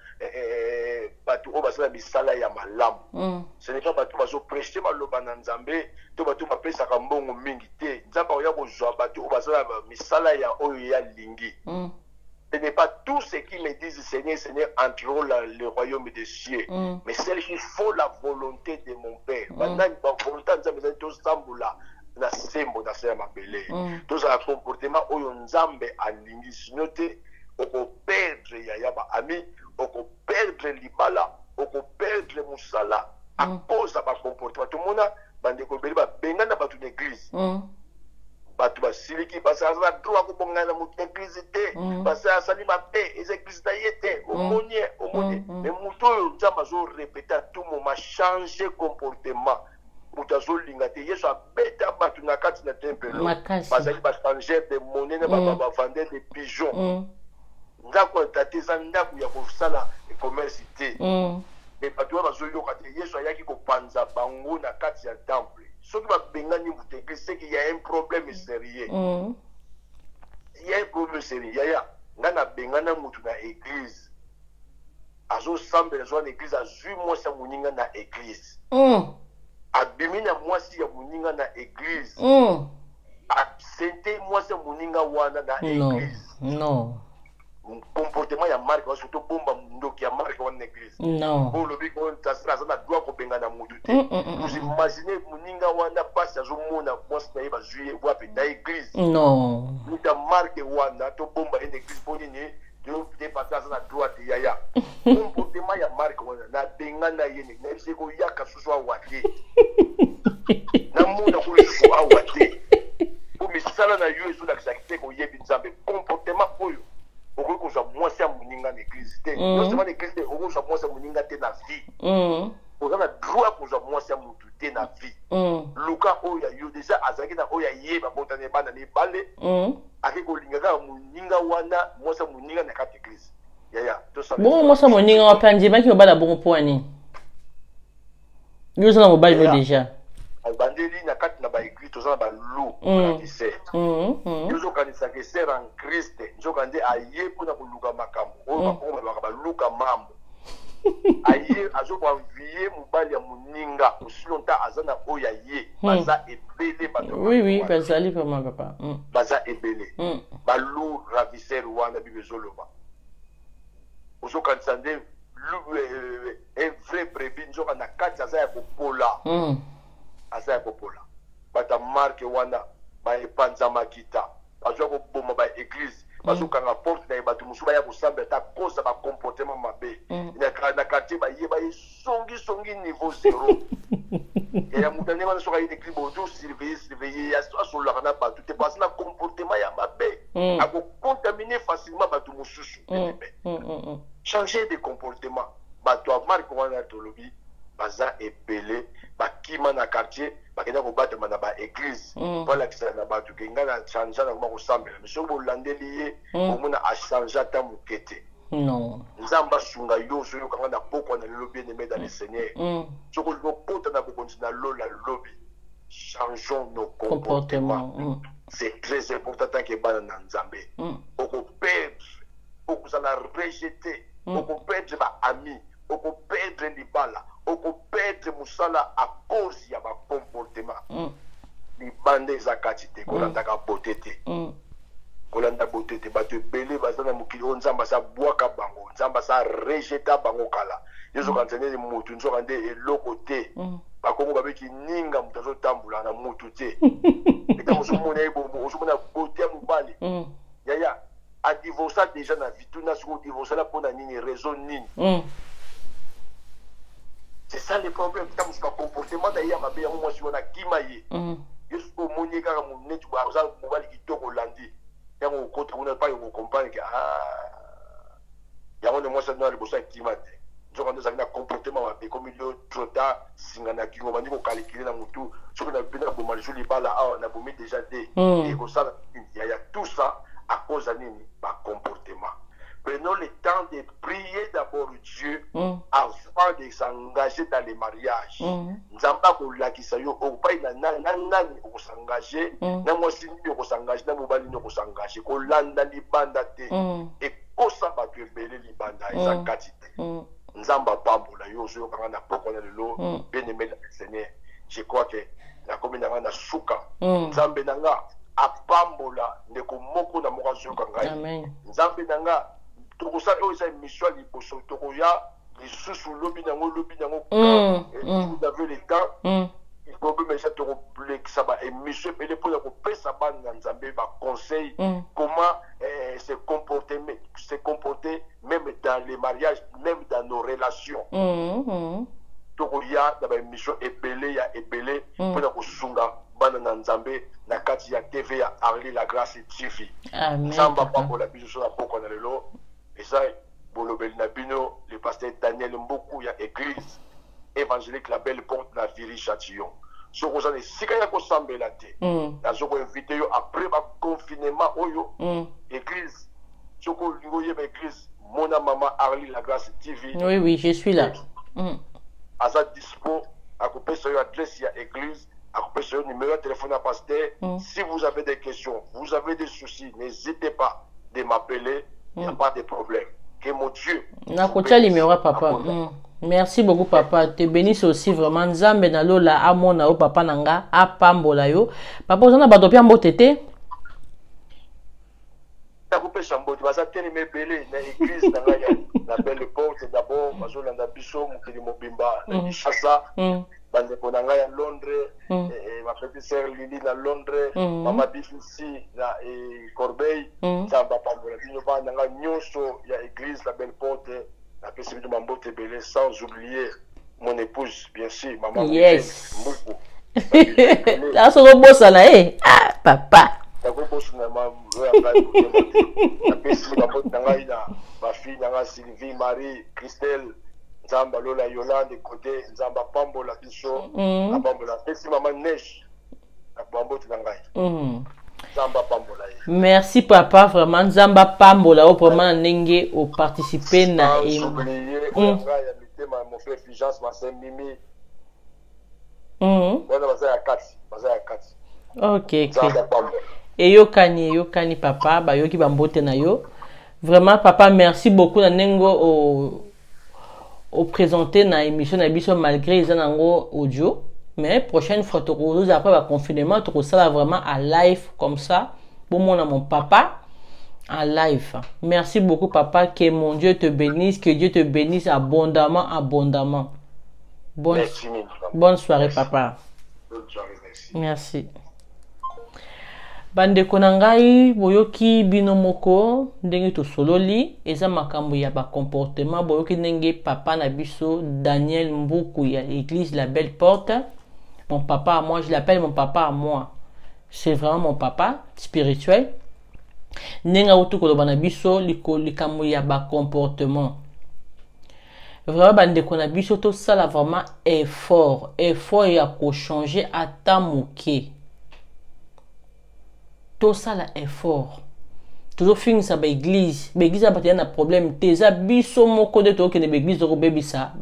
bato oyo basala misala ya malamu ce n'est pas bato bazoprêche baloba na nzambe to bato bapesaka mbongo mingi te nzambe akoya kozwa bato oyo basala misala ya oyo ya lingi. Ce n'est pas tout ce qui me disent Seigneur, Seigneur, entreront le royaume des cieux. Mais celle qui faut la volonté de mon Père. Maintenant, la volonté de Nzambe, c'est tout samboula. Na sembo na sema mabele. Tout ça comportement oyo Nzambe alingi sinote oko perdre ya yaba ami, oko perdre libala, oko perdre musala à cause de ba comportement. Tout le monde bande ko beli ba bengana ba toute l'église. Batu basiliki basa za droit ko bongana mu église te basa sali mabe les églises d'ayete omonye mais muto Nzambe zo répéter tout moment changer comportement mutazo linga te yeso abeta batu na kati na temple bazali ba changer de monnaie na ba vendre des pigeons ndako tateza ndako ya kosala commerce te mais batu bazo yoka te yeso ayaki ko panza bango na kati ya temple. Ce qui va bénir l'église, c'est qu'il y a un problème sérieux. Il y a un problème sérieux. Il y a un bénana mutu na église. Azo sambe na zone église azu moi sa muninga na église. Abimina moi si ya muninga na église. Absente moi sa muninga wana na église. Non. Comportement ya marque wa surtout bomba ndoki ya marque wa église. Non. Pour le bico tasra ça na doit ko benga na mutu te. Vous imaginez muninga wana passe azo mona moi na yeba juillet wa pe na église. Non. Muta marque wana to bomba en église poni ni de passer na droite yaya. Comportement ya marque wana na benga na yene na se ko yaka susu wa wate. Na mona ko susu wa wate. Pour misala na yo ezo la kisakite ko yebi Nzambe comportement oyo. Oko ko za mwasi ya muninga na église te. Non seulement l'église te, oko za mwasi ya muninga te na vie. Oza na droit ko za mwasi ya mutu te na vie. Luka oya yo déjà azaki na oya yeba botane bana ni bale. Ake ko linga ka muninga wana mwasi ya muninga na kati église. Yaya, to sa. Bon mwasi ya muninga wa pandi ba ki obala bon poani. Yo za na mobile no déjà. Bandeli na kati na ba église to za ba lou na kise. Yo kanisa ke ser en Christ. Yo kande aye pona kuluka makambo. O ba ba luka mambo. Aye azo kwa vie mobali ya muninga osilonta azana oya ye baza ebele bato. Oui, bazali vraiment papa. Baza ebele. Ba lou ravisseur wana bibezoloba. Ozo kanisa nde un vrai brebis nzoka na kati aza ya kopola. Asa ya kopola. Bata bakolakisa marque wana baepanza makita bazwa koboma baeglise bazokanga porte na ye bato mosusu baya kosambela ta koza bacomportement mabe na quartier bayeba ye songisongi niveau 0 ya moto ndenge wana soki aye église bozo surveiller asololaka na bato te pasi na comportement ya mabe akocontamine facilement bato mosusu changer de comportement bato ya marque wana tolobi baza ebele bakima na quartier bakenda kobatama na baeglise balakisa na bato ke ngai na change na koma kosambela mais soki bolandeli ye omona achange ata moke te nzambe asunga yo ozo yokanga na pokwa na lelo bien aimé dans le seigneur soki olingi okota na bokonzi na lola lobi changeons nos comportements c'est très important tant que bana na nzambe okoperdre okozala rejeté okoperdre baami okoperdre libala okoperdre mosala à cause ya bacomportement libanda eza kati te kolandaka bote te kolanda bote te bato ebele baza na mokili oyo nzambe asa bwaka bango nzambe asa rejeta bango kala yozokanisa nde motu nzoka nde eloko te bakongo babeki ninga moto azotambola na motu te etango ozomona ye bomo ozomona bote ya mobali yaya adivorsa déjà na vie tuna soki odivorsala mpona nini raison nini c'est ça le problème ta mosuka comportement na ye ya mabe yango mwasi wana kima ye yo soki omoni ye kaka neti aza mobali kitoko olandi yango okota kuna epai okokomprendre ke yango nde mwasi adina liboso ya kima te nzoka nde ozalaki na comportement mabe komi yo trota singa na kingo bandi kokalikile na motu soki nabina boma lisu libala awa nabomi déjà te ekosala yaya tout ça à cause de comportement. Prenons le temps de prier d'abord Dieu avant de s'engager dans les mariages. Nzamba ko lakisa yo o pa ina nani ko s'engager na mwasi ni ko s'engager na mobali ni ko s'engager ko landa libanda te et ko sa ba twebele libanda eza katite. Nzamba pambola yo zo kanga na poko na lelo bien aimé le Seigneur. Je crois que la commune na suka nzambe nanga apambola ndeko moko na moko azoyoka ngai nzambe na nga tokosala oyo eza émission ya liboso tokoya lisusu lobi nango vous avez le temps problème eza tokolekisa baémission ebele mpona kopesa bana na nzambe baconseil comment se comporter même dans les mariages même dans nos relations tokoya na baémission ebele ya ebele mpona kosunga bana na nzambe na kati ya TV ya Arli la Grâce TV. Nzamba pambola biso so na poko na lelo eza bolobeli na bino le pasteur Daniel Mbuku ya église évangélique la Belle Porte na Viri Châtillon. Soko za esika ya kosambela te nazoko invité yo après ba confinement oyo église soko lingo yeba église mona mama Arli la Grâce TV. Oui, je suis là. Aza dispo akopesa yo adresse ya église sur le numéro de téléphone à pasteur. Si vous avez des questions, vous avez des soucis, n'hésitez pas de m'appeler, il n'y a pas de problème. Que mon Dieu. Numéro papa. Merci beaucoup papa. Te bénisse aussi vraiment. Nzambe na lola amona o papa nanga a pambola yo. Papa ozana ba dopia mbotete. Ta coupé chambo, tu vas attendre mes belé na église nanga ya la Belle Porte d'abord, bazolanda biso mukili mobimba na Kinshasa. Bandeko na ngai à Londres, ma petite sœur Lily à Londres, maman Bifici à Corbeil, Nzamba pambola bino bana nga nyonso ya église la Belle Porte, la pesi bino mambote belé sans oublier mon épouse bien sûr, maman. Yes. Là so go bossa na papa. La go bossa na ma la pesi mambote na ngai na ma fille na Sylvie Marie Christelle Nzamba lola Yolande côté Nzamba pambola biso pambola pesi mama Neige na bambote na ngai Nzamba pambola. Merci papa vraiment Nzamba pambola au vraiment ndenge au participer na mon frère Fulgence ma Mimi wana bazaya kati OK eyokani papa bayoki bambote na yo vraiment papa merci beaucoup na nengo au présenter na émission na biso malgré les nango audio mais prochaine fois tu après le confinement tu ça vraiment à live comme ça pour mon papa en live. Merci beaucoup papa, que mon Dieu te bénisse, que Dieu te bénisse abondamment. Bonne soirée papa. Bonne soirée, merci. Merci. Bandeko na ngai boyoki bino moko ndenge to sololi eza makambo ya ba comportement boyoki ndenge papa na biso Daniel Mbuku ya l'église La Belle Porte. Mon papa à moi, je l'appelle mon papa à moi. C'est vraiment mon papa spirituel. Nenga utu koloba na biso likambo ya ba comportement. Vraiment bandeko na biso to sala vraiment effort ya ko changer ata moke. To sala effort. Toujours finir ba église a na problème teza biso moko de to ke ne église ko bebisa.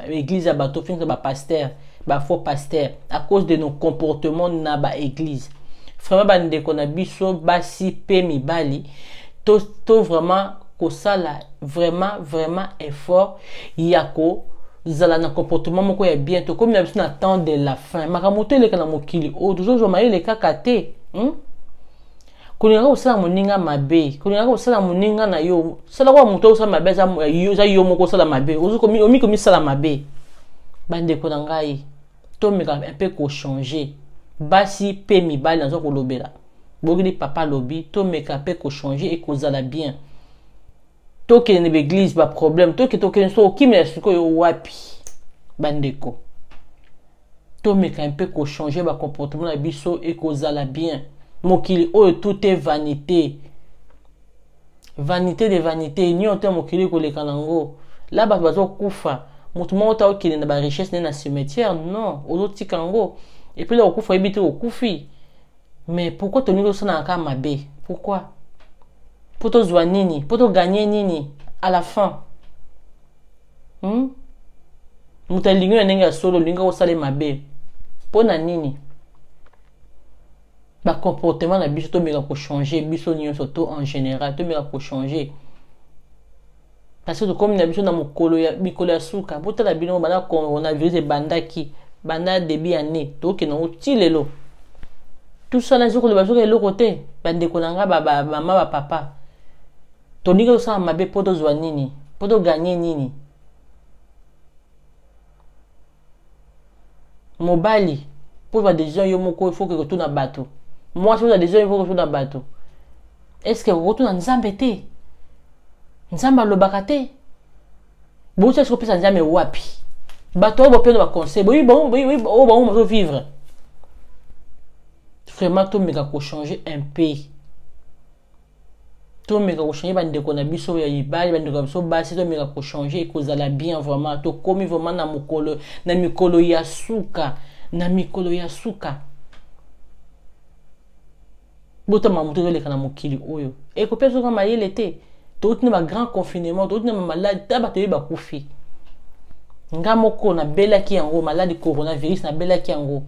Église ba to finir ba pasteur, ba faux pasteur à cause de nos comportements na ba église. Vraiment bandeko na biso basi pe mibali to vraiment ko sala vraiment effort yako zala na comportement moko ya bien to comme na biso na temps de la fin makamoto le kana mokili o toujours jo maile kakate kuninga usala moninga mabe kuninga usala moninga na yo sala kwa moto usala mabe za yo moko sala mabe ozuko omi sala mabe bandeko na ngai to meka un peu ko changer basi pe mibali na zo ko lobela bogili papa lobi to meka pe ko changer et ko zala bien to ke ne l'église ba problème to ke so kimela suko yo wapi bandeko to meka un peu ko changer ba comportement na biso et ko zala bien mokili o tout est vanité de vanité ni on te mokili ko leka nango là ba bazo kufa mutu mo ta okili na ba richesse na cimetière non ozo tikango. Et puis là, on éviter au koufi. Mais pourquoi tu n'as pas encore mabe? Pourquoi? Pour te jouer nini? Pour te gagner nini? À la fin. Nous t'as ligné un n'enga solo, l'inga au salé mabe. Pour na nini? Bah comportement na biso to mega pour changer, biso nyo surtout en général, to mega pour changer. Parce que comme na biso na mokolo ya suka, bota la bino bana coronavirus et bandaki. Banda début année to ke na utilelo tout ça na zoko le bazo ke lokote bande konanga mama ba papa to nika ça mabe poto zwa nini poto gagner nini mobali pour ba des gens yo moko il faut que tu na bato moi je des gens il faut que tu na bato est-ce que tu na nzambe te nzamba lo bakate bo ça se pesa nzambe wapi bateau va prendre conseil oui on va vivre vraiment tout méga ko changer un peu tout méga ko changer bande ko na biso ya ibali bande ko biso basi tout méga ko changer ko zala bien vraiment to komi vraiment na mikolo ya suka bota mamuto le kana mokili oyo e ko peso kama yele te tout na grand confinement tout na malade tabato ba kufi nga moko na belaki yango maladi coronavirus na belaki yango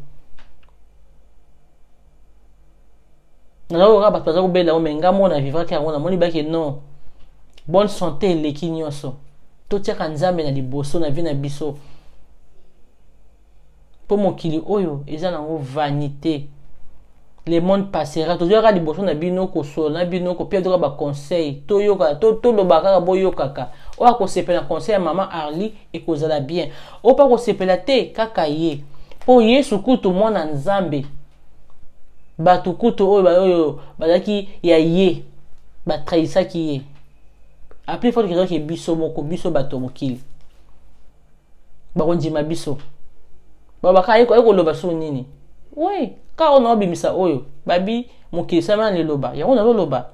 na lo ga bato za bela o menga mo na vivre ka yango na moni baki non bonne santé leki nyonso to tia nzambe na liboso na vie na biso po mokili oyo eza nango vanité le monde passera to jora liboso na bino ko so na bino ko perdre ba conseil to yoka to lo baka boyoka ka o ko sepela conseil à maman Arli et ko zala bien o pa ko sepela te kaka ye po Yesu kutu mwana nzambe batu kutu oyo bazaki ya ye ba trahisa ki ye après faut que biso moko biso bato mokili ba konjima biso ba baka ko loba so nini oui car on a bimisa oyo babi mokili sama le loba ya on a loba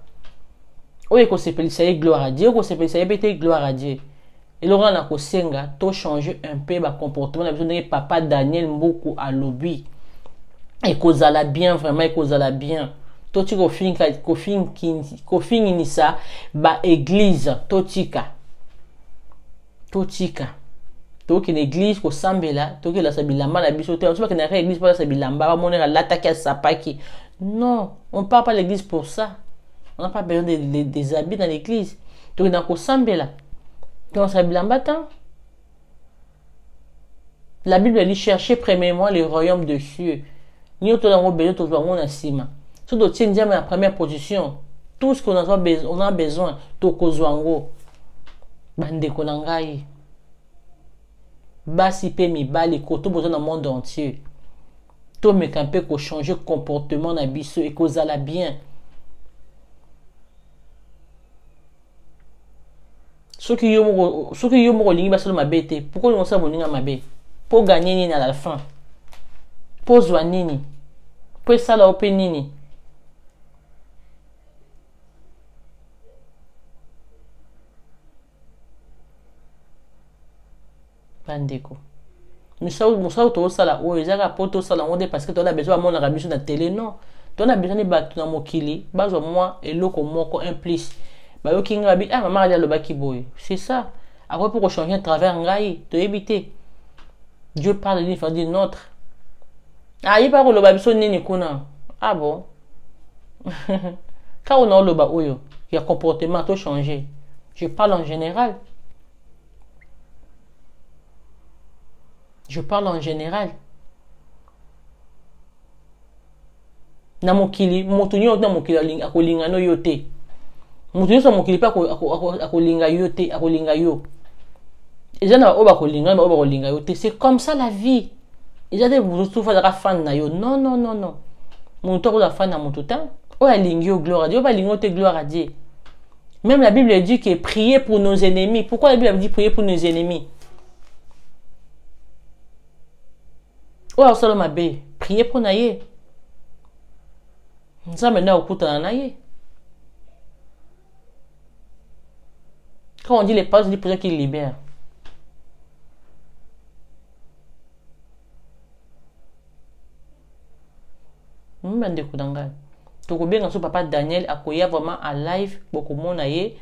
oyo ko sepeli ça gloire à Dieu ko sepeli ça bete gloire à Dieu et le rana ko senga to changer un peu ba comportement na besoin de papa Daniel Mbuku à lobby et ko zala bien vraiment ko zala bien to ti ko fin ni ça ba église to tika to ki l'église ko sambela to ki la sabilamba na biso te on sait que na église pas la sabilamba ba monera l'attaque à sapaki non on parle pas l'église pour ça on n'a pas besoin des habits dans l'église to na ko sambela to sabilamba tant la Bible dit chercher premièrement le royaume de cieux ni to na ngo besoin to zo na sima so do tien la première position tout ce qu'on a besoin to ko zwango bande ko na ngai basi pe mibali koto besoin dans le monde entier tomeka mpe changer comportement na biso et kozala bien. Soki yo moko lingi basolo mabe te, pourquoi on sa boninga mabe? Pour gagner nini à la fin? Pour zwa nini? Pour sala ope nini? Bandeko. Musao to sala o ezaka poto sala onde parce que tu as besoin de mon biso na télé non. Tu as besoin de battu na mokili, bazo moi eloko moko implice. Ba yo kinga bi maman ali alobaki boy. C'est ça. Après pour changer à travers ngai, to éviter. Dieu parle d'une façon d'une autre. Ah, il parle loba biso nini kuna. Ah bon. Quand on a loba oyo, il y a comportement tout changer. Je parle en général. Je parle en général. Na mokili, motuni na mokili akolinga no yote. Motuni so mokili pa akolinga yote, akolinga yo. Eza na oba kolinga, ba oba kolinga yote. C'est comme ça la vie. Eza de vous tout faire la fan na yo. Non non non non. Mon to ko la fan na mon tout temps. O ya lingi yo gloire à Dieu, ba lingo te gloire à Dieu. Même la Bible dit que prier pour nos ennemis. Pourquoi la Bible dit prier pour nos ennemis? Oh, salama be, priez pour naye. Ça maintenant au kuta naye. Quand on dit les paroles, on dit pour ceux qui libèrent. Mbande kudanga. Toko bien so papa Daniel akoya vraiment à live beaucoup mon naye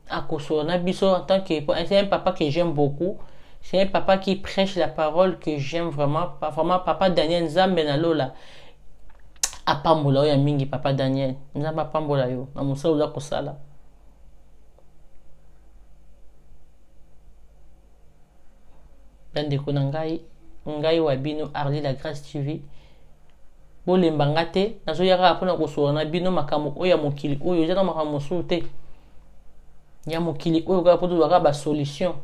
akosona biso en tant que c'est un papa que j'aime beaucoup. C'est un papa qui prêche la parole que j'aime vraiment. Vraiment, papa Daniel Nzambe na lola. Apambola ya mingi papa Daniel. Nzambe apambola yo. Na musala uza kosala. Bande kona ngai wa bino Arli la Grâce TV. Bolemba ngate nazo yaka apona kosola na bino makambo oya mokili oyo jana makambo sute. Ya mokili oyo ka poto waka ba solution.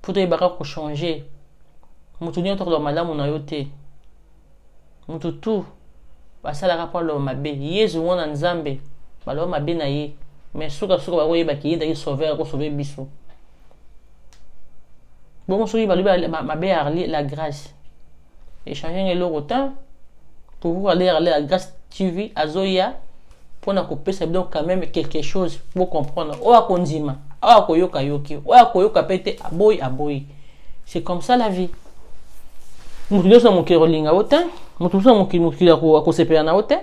Pour te yebaka ko changer. Mutu ni otoko malamu na yote. Mutu tu basala rapport lo mabe. Yezu wana Nzambe. Balo mabe na ye. Mais suka ba yeba ki yenda ki sauver ko sauver biso. Bon so yiba mabe Arli la Grâce. Échanger ngelo rotin pour vous aller à la Grâce TV azoya pour na kopesa donc quand même quelque chose pour comprendre. O akondima. Ah, koyoka yoki. Ah, koyoka pete aboy. C'est comme ça la vie. Mutu so mokero linga ota, mutu so mokilo ko sepela na ota.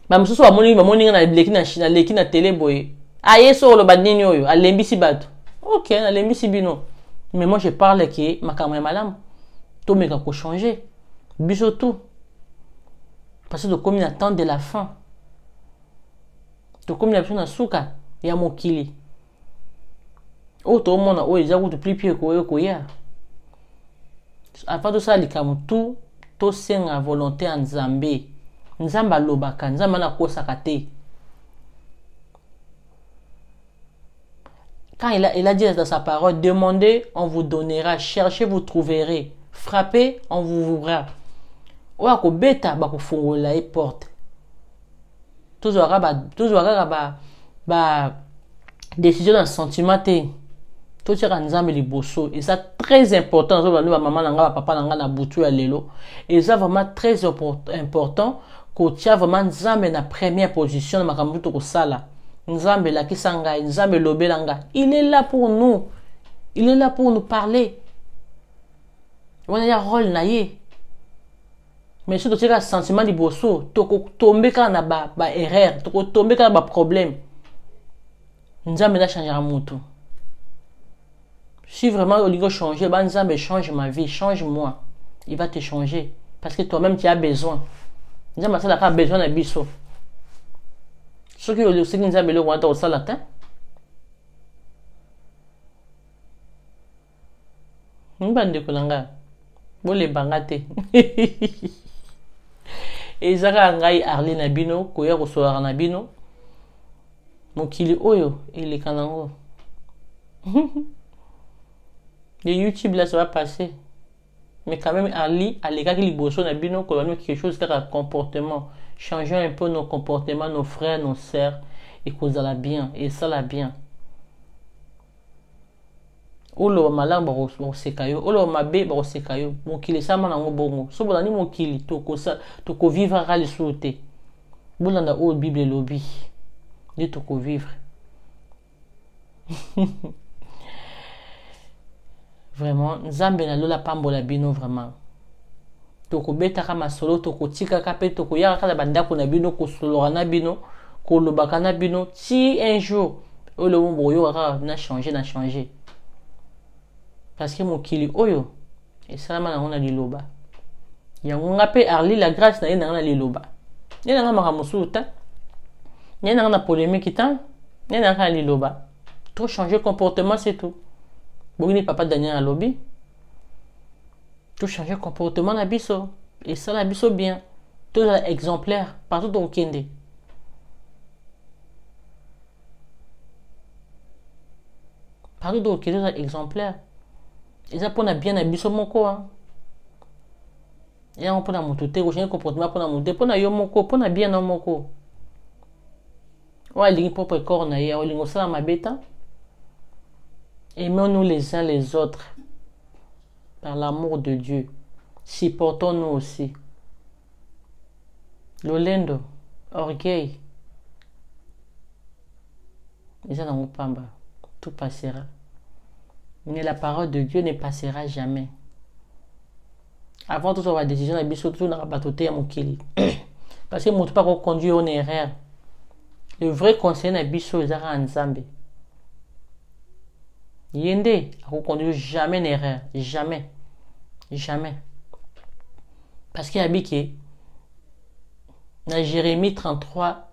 Ba mususu amoni na leki na China, leki na télé boy. Ah, yeso lo badini oyo, alembisi bato. OK, na lembisi bino. Mais moi je parle que makamwe malam. To meka ko changer. Biso tout. Parce que comme il attend de la fin. To comme il a besoin na suka ya mokili. Oh, tout le monde a déjà eu plus pied que ya. Avant de ça, tout c'est une volonté en Nzambe. Nzamba lobaka, Nzamba na kosaka te. Quand il a dit dans sa parole, demandez, on vous donnera, cherchez, vous trouverez, frappez, on vous ouvrira. Oya ko beta ba ko fongola e porte. Toujours ba décision d'un sentiment te. Tout ça Nzambe liboso et ça très important so ba maman nanga ba papa nanga na butu ya lelo et ça vraiment très important que tia vraiment Nzambe na première position na makambo to ko sala. Nzambe la kisanga, Nzambe lobelanga. Il est là pour nous. Il est là pour nous parler. On a un rôle na ye. Mais si tu as un sentiment liboso, tu ko tomber quand na ba erreur, tu ko tomber quand ba problème. Nzambe na changer mutu. Si vraiment au lieu de changer, Nzambe change ma vie, change-moi. Il va te changer. Parce que toi-même, tu as besoin. Nzambe a besoin de biso. Ce qui est Nzambe le wanta au salatin. Mbande kolanga. Bole bangate. Et zaka ngai Arli na bino, koya ko soara na bino. Mokili oyo, il est kanango. Le YouTube là, ça va passer. mais quand même Arli à l'égard qui liboso na bino quelque chose de comportement. Changeons un peu nos comportements, nos frères, nos sœurs, et qu'on la bien, et ça la bien. Olo malang ba ko sekayo, olo mabe ba ko sekayo. Mokili sama na ngobongo. So bolani mokili to ko vivre à l'isouté. Bolanda o Bible lobby. Dit to ko vivre. Vraiment, Nzambe na lola pambola bino vraiment. To ko beta ka masolo to ko tika ka pe to ko yaka ka banda ko na bino ko solora na bino, ko lobaka na bino si un jour o le mbo yo ka na changer. Parce que mokili oyo et salama na ngona liloba. Ya ngonga pe Arli la grâce na yena na liloba. Yena nga makamusuta. Yena na polémique tan. Yena na liloba. Trop changer comportement c'est tout. Bogini papa Daniel à lobby. Tout changer comportement na biso et ça la biso bien. Tout exemplaire partout au Kende. Partout au Kende exemplaire. Et ça pour na bien na biso moko hein. Et on peut na mototé ko changer comportement pour na mototé pour na yo moko pour na bien na moko. Ouais, lingi propre corps na ya, lingo sala mabeta. Aimons-nous les uns les autres par l'amour de Dieu. Supportons-nous aussi. Lolendo, orgueil. Et ça dans pamba, tout passera. Mais la parole de Dieu ne passera jamais. Avant tout ça, la décision de biso tout na batoté à mokili. Parce que mon pas conduire en erreur. Le vrai conseil na biso ezara nzambe. Yende a conduire jamais en erreur, jamais. Jamais. Parce qu'il y a biqué dans Jérémie 33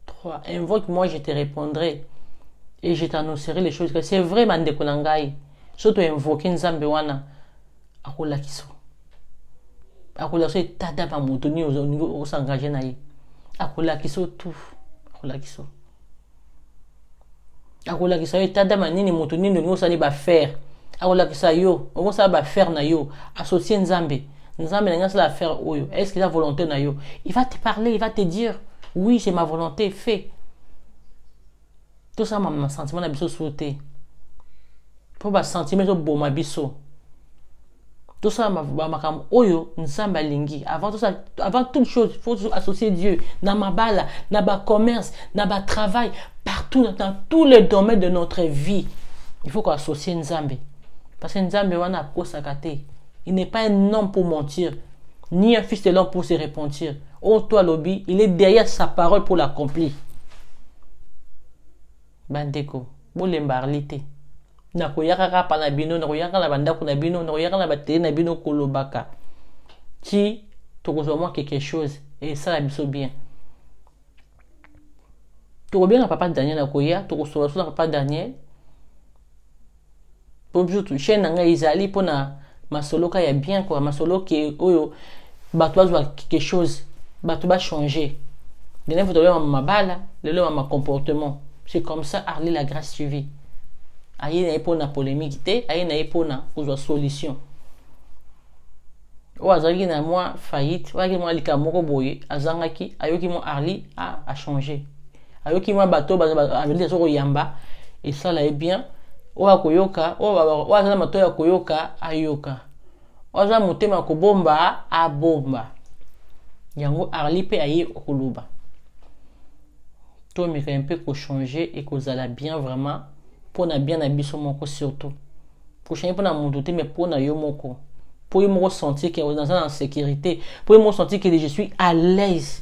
3, invoque-moi, je te répondrai et je t'annoncerai les choses que c'est vrai mande konangai. Surtout invoquer nzambe wana akola kiso. Akola so tada ba mutuni o s'engager na yi. Akola kiso tout. Akola kiso. Akola kiso tada manini mutuni ndo ngosani ba faire. Akola kisa yo, on sa ba faire na yo, associer nzambe. Nzambe na la faire oyo. Est-ce qu'il a volonté na yo? Il va te parler, il va te dire oui, c'est ma volonté, fais. Tout ça ma sentiment na biso souhaité. Pour ba sentiment so bo ma biso. Tout ça ma makam oyo nzambe lingi. Avant tout ça, avant toute chose, il faut associer Dieu dans ma bala, dans ma commerce, dans ma travail, partout dans tous les domaines de notre vie. Il faut qu'on associe nzambe. Parce que nzambe wana kosakate. Il n'est pas un homme pour mentir, ni un fils de l'homme pour se repentir. Oh, toi, lobby, il est derrière sa parole pour l'accomplir. Bandeko, bolembarlite. Na koyaka pa na bino, na koyaka na bandako na bino, na koyaka na bateri na bino kolobaka. Qui tokozoma quelque chose et ça la biso bien. Toko bien na papa Daniel na koya, toko sola na papa Daniel. Pour biso chaîne nga izali pona masoloka ya bien quoi, masolo qui oyo bato bazwa quelque chose, bato ba changer. Dene faut ma mabala, le ma comportement. C'est comme ça Arli la grâce suivie. Aïe na pour na polémique té, aïe na pour na kozwa solution. O azaki na moi faillite, wa ki moi lika moko boye, azangaki, ayoki mo Arli a changer. Ayoki mo bato ba avec so yamba et ça là est bien. Owa koyoka, owa zana matoya koyoka ayoka. Oza motema ko bomba a bomba. Yango Arli pe aye okuluba. To mi un peu ko changer et ko zala bien vraiment pour na bien na biso moko surtout. Pour changer pour na mondoté mais pour na yo moko. Pour yo moko sentir que dans en sécurité, pour yo moko sentir que je suis à l'aise.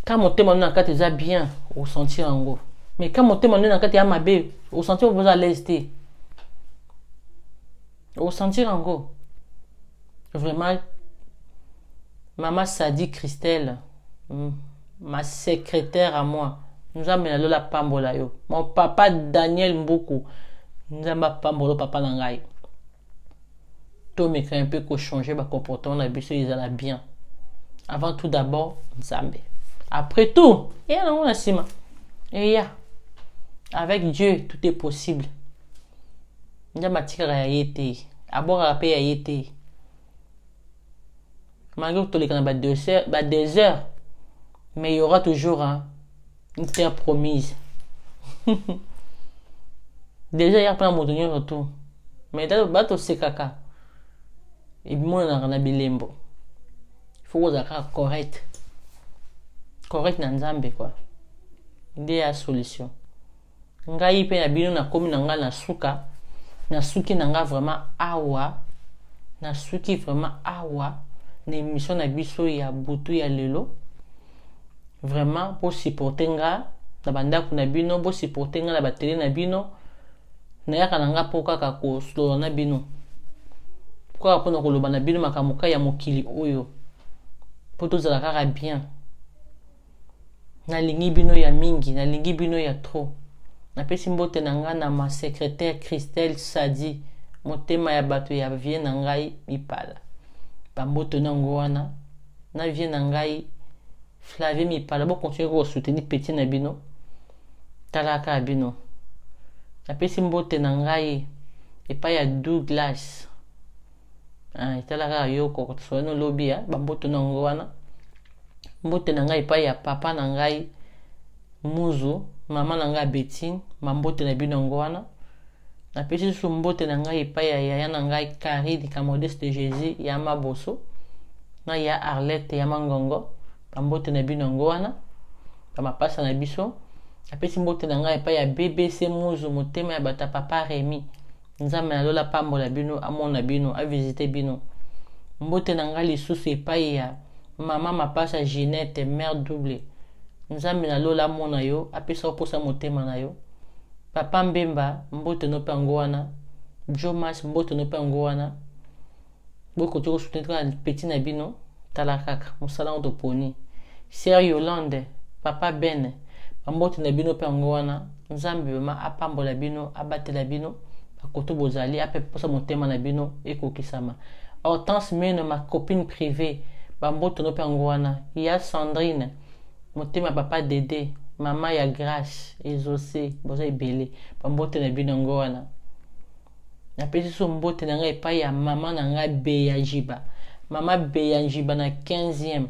Quand motema na kati za bien, au sentir en gros. Mais quand mon témoin n'a qu'à ma bé, au sentir vous à l'aise, au sentir en gros. Vraiment, maman Sadi Christelle, ma secrétaire à moi, nous avons mis la pambola yo. Mon papa Daniel Mboko, nous avons pambola papa Nangai. Tout me un peu qu'on change ma comportement, on a vu ils allaient bien. Avant tout d'abord, Nzambe. Après tout, et là on a sima. Et ya. Avec Dieu, tout est possible. abora pe ya yete malgré que tu les connais 2 heures mais il y aura toujours une terre promise. Déjà hier pendant mon dernier retour mais dans le bateau c'est caca et moi on a bilembo il faut que correct na nzambe quoi nde ya solution ngai pe na bino na komi na nga na suka na suki na nga vraiment awa na suki vraiment awa na émission na biso ya butu ya lelo vraiment pour supporter nga na bandako na bino pour supporter nga na batele na bino na yaka na nga po kaka ko solo na bino kwa pona koloba na bino makamuka ya mokili oyo po tozala kaka bien na lingi bino ya mingi na lingi bino ya trop na pesi mbote na nga na ma secrétaire Christelle Sadi motema ya bato ya vie na ngai mipala bamboto na ngo wana na vie na ngai Flavie mipala bo continuer ko soutenir petit na bino talaka bino na pesi mbote na ngai epa ya Douglas talaka yo ko so no lobby ya bamboto na ngo wana mbote na ngai epa ya papa na ngai Muzu mama na ngai Betine mambote na bino ngo wana na pesi su mbote na ngai epa ya yaya na ngai Karine Modeste de Jésus ya Maboso na ya Arlette ya Mangongo bambote na bino ngo wana bamapasa na biso na pesi mbote na ngai epa ya BBC Muzu motema ya bata papa Rémi nzambe na lola pambola bino amona bino a visiter bino mbote na ngai lisusu epa ya mama mapasa Ginette mère double nzambe na lola mona yo apesa oposa motema na yo papa Mbemba mbote no pango wana Jomas mbote no pango wana boko toko soutenir petit na bino talakaka musala on poni Sœur Yolande papa Ben mbote na bino pango wana nzambe ma apambola bino abatela bino akoto bozali ape posa motema na bino ekokisama Hortense Mene ma copine privée bambote no pango wana ya Sandrine motema papa Dédé mama ya Grâce ezose boza ebele bambote na bino ngo wana na pesi so mbote na ngai pa ya mama na ngai Beya Jiba mama Beya Jiba na 15e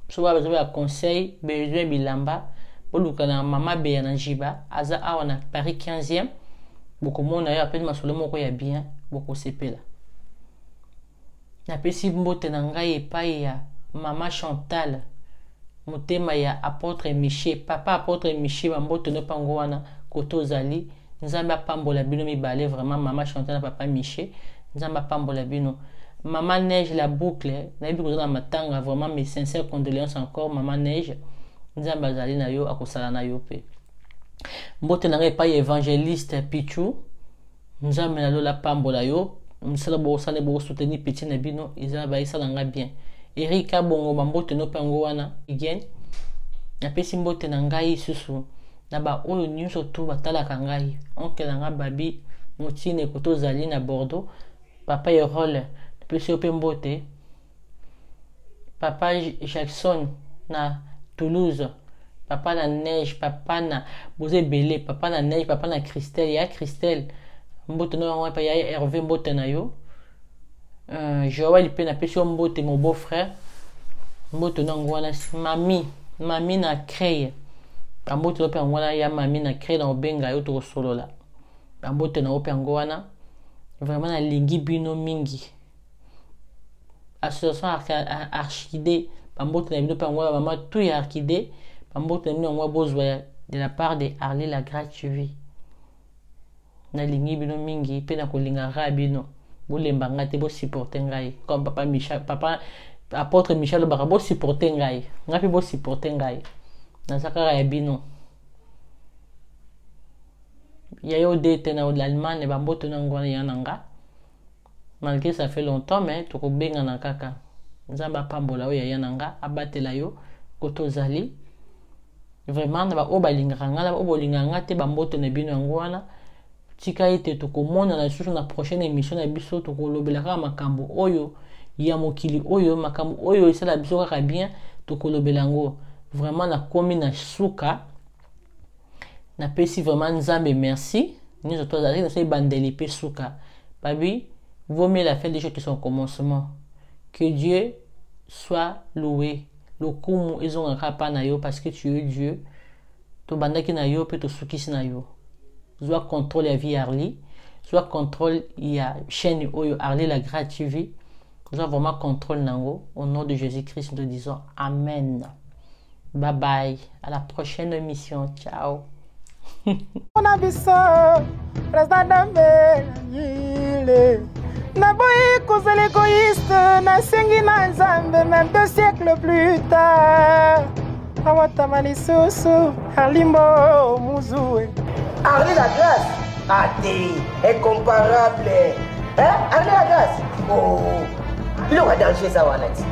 so ba ya conseil besoin bilamba boluka na mama Beya na Jiba aza awa na Paris 15e boko mona yo apeli masolo moko ya bien boko sepela na pesi mbote na ngai pa ya mama Chantal motema ya apôtre Miché papa apôtre Miché bambote no pango wana koto zali nzamba pambola bino mibale vraiment mama Chantal na papa Miché nzamba pambola bino maman Neige la boucle na bibi na matanga vraiment mes sincères condoléances encore maman Neige nzamba zali na yo akosala na yo pe mbote na ngai pa évangéliste Pichu nzamba na lola pambola yo msala bo sale bo soutenir petit na bino izaba isala nga bien Erika bongo bambote no pango wana igen na pesi mbote na ngai susu na ba oyo nyuso tu batalaka ngai oncle na nga babi motine koto zali na Bordeaux papa Erol pesi ope mbote papa Jackson na Toulouse papa na Neige papa na Bozé Belé papa na Neige papa na Christelle ya Christelle mbote no wa pa ya Hervé mbote na yo Joël pe na pesi mbote mon beau-frère mbote na ngwana mami na creye mbote no pe ngwana ya mami na creye na obenga yo to solola mbote na ope ngwana vraiment na lingi bino mingi association Archidé mbote na bino pe ngwana mama tout ya Archidé mbote na bino ngwa bozwa de la part de Arlie la gratuit na lingi bino mingi pe na kolinga ra bino bolemba ngate bo supporter ngai comme papa Michel papa apôtre Michel baka bo supporter ngai ngapi bo supporter ngai na sakara ya bino ya yo dete na l'Allemagne bamboto na ngwana ya nanga malgré ça fait longtemps mais to ko benga na kaka nzamba pambola o ya nanga abatela yo koto zali vraiment na ba o balinga ngala o bolinga ngate bamboto na bino ngwana tika ete tokomona na susu na prochaine émission na biso tokolobelaka makambo oyo ya mokili oyo makambo oyo esala biso kaka bien tokolobela ngo vraiment na komi na suka na pesi vraiment nzambe merci nizo tozali na sai bandeli pe suka babi vaut mieux la fin des choses que son commencement. Que Dieu soit loué. Le coup, ils ont un rapa na yo parce que tu es Dieu. To banda ki na yo pe to sukisi na yo. Soit contrôle la vie Arli, soit contrôle ya chaîne oyo Arli la grâce TV. Soit vraiment contrôle nango. Au nom de Jésus-Christ, nous disons Amen. Bye bye. À la prochaine émission. Ciao. On a vu ça, président d'Amé, Naboye cause l'égoïste, na sengi na nzambe, même 2 siècles plus tard. Awatamani soso, Arlimbo Mouzoue. Arli la grâce, incomparable. Hein? Arli la grâce. Oh, il aura danger ça, Wanet.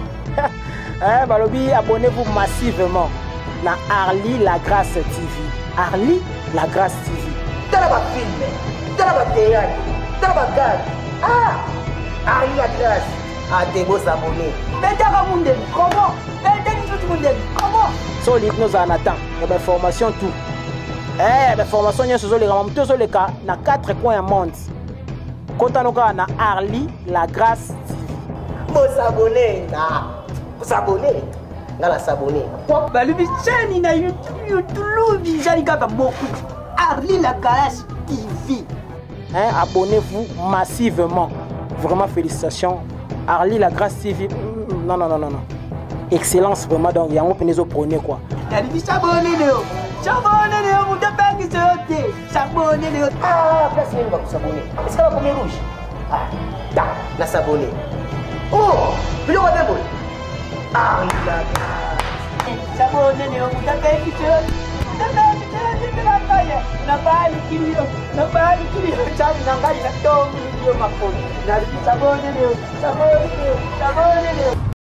Balobi, abonnez-vous massivement na Arli la grâce TV. Arli la grâce TV. Dans la film, dans la théâtre, dans la gare. Ah, Arli la grâce. Ah, t'es beau s'abonner. Comment? Comment? Solide nous en attend. Il y a des formations tout. Il y a des formations les cas dans 4 coins du monde. Quand on a na Arli la grâce TV. Beau s'abonner, beau s'abonner. Ngala s'abonner. Balubi chaîne na YouTube vijali kaka moku. Arli la grâce TV. Abonnez-vous massivement. Vraiment félicitations. Arli la grâce TV. Non. Excellence vraiment, donc il y a un peu de prôner quoi. S'abonner Léo. S'abonner Léo, vous devez qui se s'abonner Léo. Ah, place Léo va s'abonner. Est-ce qu'elle va combien rouge? Ah, d'accord, la s'abonner. Oh, puis le roi boule. Ah, il a s'abonner Léo, vous devez qui se Nabali kilio, chami nangali na tongi ndio makoni. Na sabone leo, sabone leo.